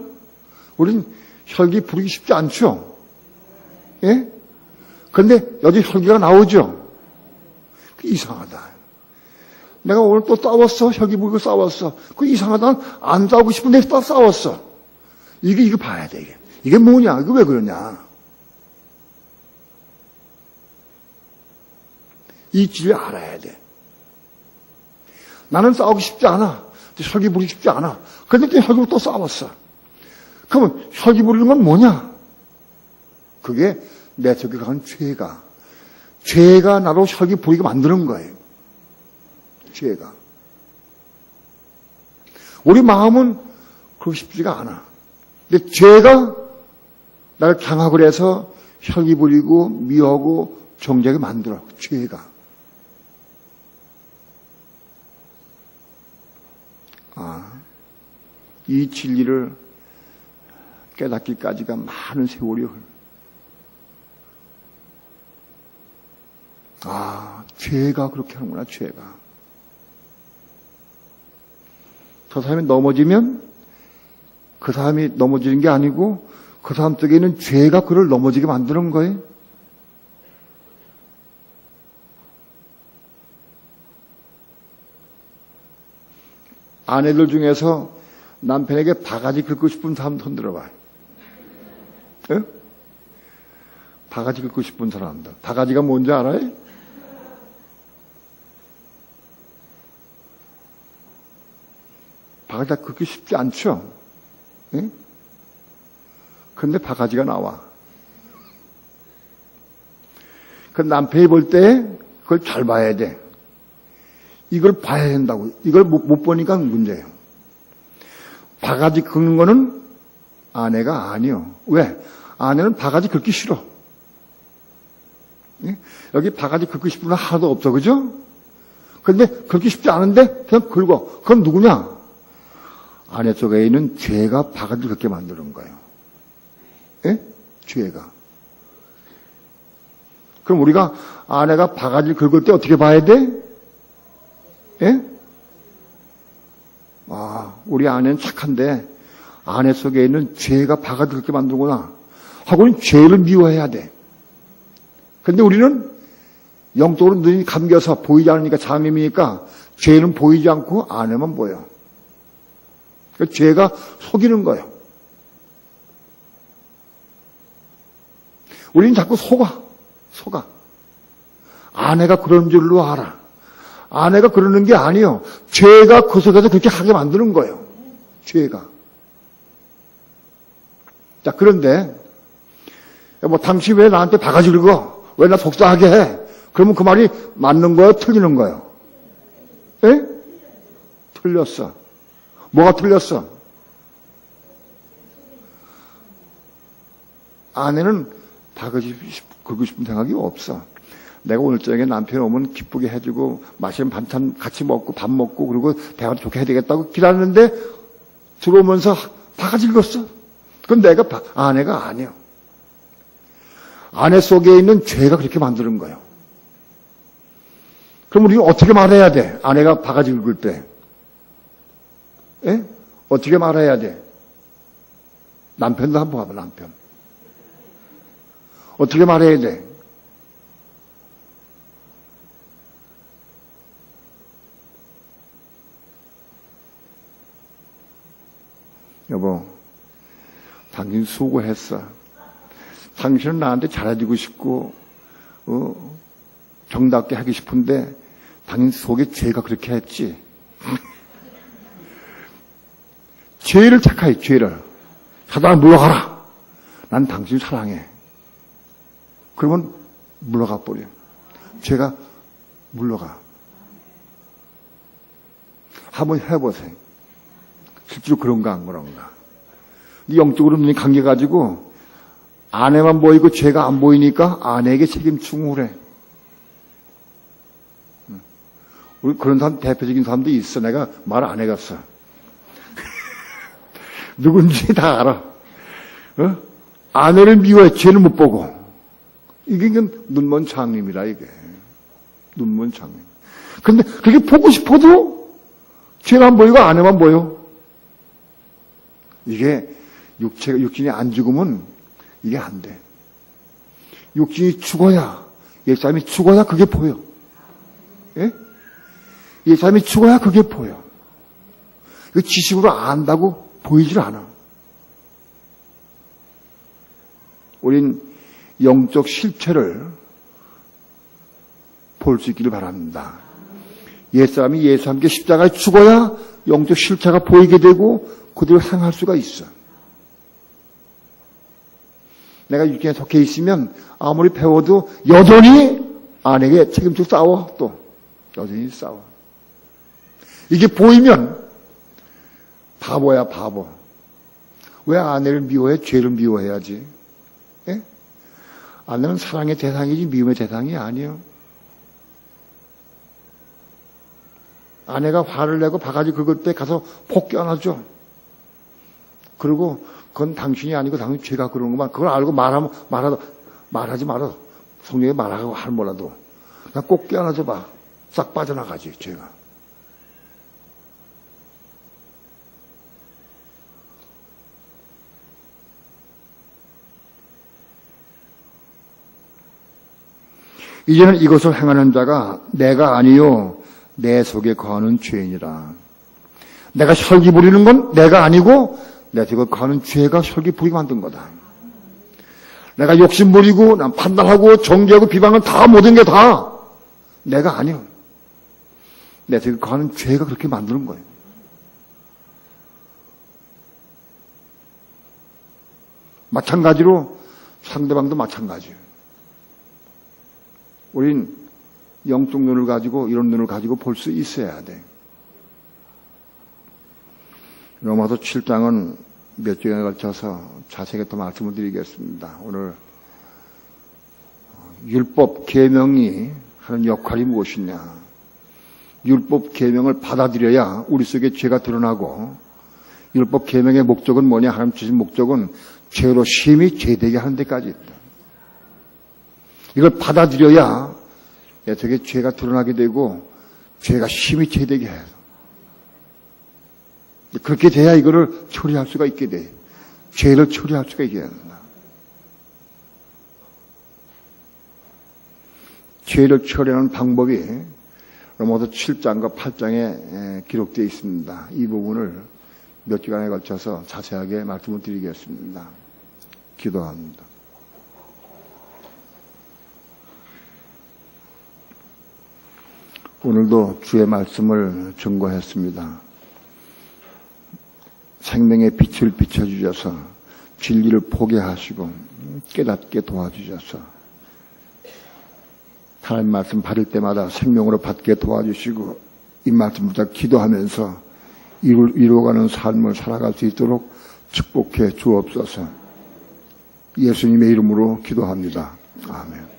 우린 혈기 부리기 쉽지 않죠? 예? 그런데 여기 혈기가 나오죠? 이상하다. 내가 오늘 또 싸웠어. 혈기 부리고 싸웠어. 그 이상하다. 안 싸우고 싶은데 또 싸웠어. 이거 봐야 돼. 이게 뭐냐? 이거 왜 그러냐? 이 진리를 알아야 돼. 나는 싸우고 싶지 않아. 혈기 부리기 쉽지 않아. 그런데 또 혈기로 또 싸웠어. 그러면 혈기 부리는 건 뭐냐? 그게 내 속에 강한 죄가 나로 혈기 부리게 만드는 거예요. 죄가. 우리 마음은 그러고 싶지가 않아. 근데 죄가 나를 강하고 그래서 혈기 부리고 미워하고 정죄하게 만들어. 죄가. 이 진리를 깨닫기까지가 많은 세월이 흘러. 죄가 그렇게 하는구나, 죄가. 저 사람이 넘어지면 그 사람이 넘어지는 게 아니고 그 사람 속에 있는 죄가 그를 넘어지게 만드는 거예요. 아내들 중에서 남편에게 바가지 긁고 싶은 사람 손 들어봐요. 예? 바가지 긁고 싶은 사람들. 바가지가 뭔지 알아요? 바가지가 긁기 쉽지 않죠? 예? 그런데 바가지가 나와. 그 남편이 볼 때 그걸 잘 봐야 돼. 이걸 봐야 된다고. 이걸 못 보니까 문제예요. 바가지 긁는 거는 아내가 아니요. 왜? 아내는 바가지 긁기 싫어. 예? 여기 바가지 긁고 싶은 분 하나도 없어. 그죠? 그런데 긁기 쉽지 않은데 그냥 긁어. 그건 누구냐? 아내 속에 있는 죄가 바가지 긁게 만드는 거예요. 예? 죄가. 그럼 우리가 아내가 바가지 긁을 때 어떻게 봐야 돼? 예? 우리 아내는 착한데 아내 속에 있는 죄가 바가지 긁게 만들구나 하고는 죄를 미워해야 돼. 그런데 우리는 영적으로 눈이 감겨서 보이지 않으니까 장님이니까 죄는 보이지 않고 아내만 보여. 그러니까 죄가 속이는 거예요. 우리는 자꾸 속아. 아내가 그런 줄로 알아. 아내가 그러는 게 아니요. 죄가 그 속에서 그렇게 하게 만드는 거예요. 죄가. 자, 그런데 당신 왜 나한테 바가지 긁어? 왜 나 속상하게 해? 그러면 그 말이 맞는 거예요? 틀리는 거예요? 예? 틀렸어. 뭐가 틀렸어? 아내는 바가지 긁고 싶은 생각이 없어. 내가 오늘 저녁에 남편이 오면 기쁘게 해주고 맛있는 반찬 같이 먹고 밥 먹고 그리고 대화를 좋게 해야 되겠다고 기다렸는데 들어오면서 바가지 긁었어. 그건 아내가 아니야. 아내 속에 있는 죄가 그렇게 만드는 거예요. 그럼 우리는 어떻게 말해야 돼? 아내가 바가지 긁을 때. 예? 어떻게 말해야 돼? 남편도 한번 봐봐, 남편. 어떻게 말해야 돼? 여보, 당신 수고했어. 당신은 나한테 잘해주고 싶고, 정답게 하기 싶은데, 당신 속에 죄가 그렇게 했지. 죄를 착하게, 죄를. 사단아, 물러가라. 난 당신 사랑해. 그러면 물러가 버려. 죄가 물러가. 한번 해보세요. 실제로 그런가 안 그런가. 영적으로 눈이 감겨가지고 아내만 보이고 죄가 안 보이니까 아내에게 책임 충고를 해. 우리 그런 사람 대표적인 사람도 있어. 내가 말 안 해갔어. 누군지 다 알아. 아내를 미워해. 죄를 못 보고. 이게 눈먼 장님이라 이게. 눈먼 장님. 근데 그렇게 보고 싶어도 죄가 안 보이고 아내만 보여. 이게 육신이 안 죽으면 이게 안 돼. 육신이 죽어야, 옛사람이 죽어야 그게 보여. 예? 옛사람이 죽어야 그게 보여. 그 지식으로 안다고 보이질 않아. 우린 영적 실체를 볼 수 있기를 바랍니다. 옛사람이 예수와 함께 십자가에 죽어야 영적 실체가 보이게 되고 그대로 행할 수가 있어. 내가 육신에 속해 있으면 아무리 배워도 여전히 아내에게 책임지고 싸워. 또 여전히 싸워. 이게 보이면 바보야, 바보. 왜 아내를 미워해? 죄를 미워해야지. 예? 아내는 사랑의 대상이지 미움의 대상이 아니에요. 아내가 화를 내고 바가지 긁을 때 가서 폭 껴안아줘. 그리고 그건 당신이 아니고 당신 죄가 그러는 것만 그걸 알고 말하지 말아. 성령에 말하고 할 뭐라도 그냥 꼭 껴안아줘 봐. 싹 빠져나가지 죄가. 이제는 이것을 행하는 자가 내가 아니요 내 속에 거하는 죄인이라. 내가 혈기 부리는 건 내가 아니고 내 속에 거하는 죄가 혈기 부리게 만든 거다. 내가 욕심 부리고 난 판단하고 정죄하고 비방은 다 모든 게 다 내가 아니요. 내 속에 거하는 죄가 그렇게 만드는 거예요. 마찬가지로 상대방도 마찬가지예요. 우린 영적 눈을 가지고 이런 눈을 가지고 볼 수 있어야 돼. 로마서 7장은 몇 주에 걸쳐서 자세하게 또 말씀을 드리겠습니다. 오늘 율법 계명이 하는 역할이 무엇이냐? 율법 계명을 받아들여야 우리 속에 죄가 드러나고, 율법 계명의 목적은 뭐냐? 하나님 주신 목적은 죄로 심히 죄되게 하는 데까지 있다. 이걸 받아들여야 내 속에 죄가 드러나게 되고 죄가 심히 죄되게 해요. 그렇게 돼야 이거를 처리할 수가 있게 돼. 죄를 처리할 수가 있게 된다. 죄를 처리하는 방법이 로마서 7장과 8장에 기록되어 있습니다. 이 부분을 몇 주간에 걸쳐서 자세하게 말씀을 드리겠습니다. 기도합니다. 오늘도 주의 말씀을 증거했습니다. 생명의 빛을 비춰주셔서 진리를 보게 하시고 깨닫게 도와주셔서 하나님 말씀 받을 때마다 생명으로 받게 도와주시고 이 말씀 붙잡아 기도하면서 이루어가는 삶을 살아갈 수 있도록 축복해 주옵소서. 예수님의 이름으로 기도합니다. 아멘.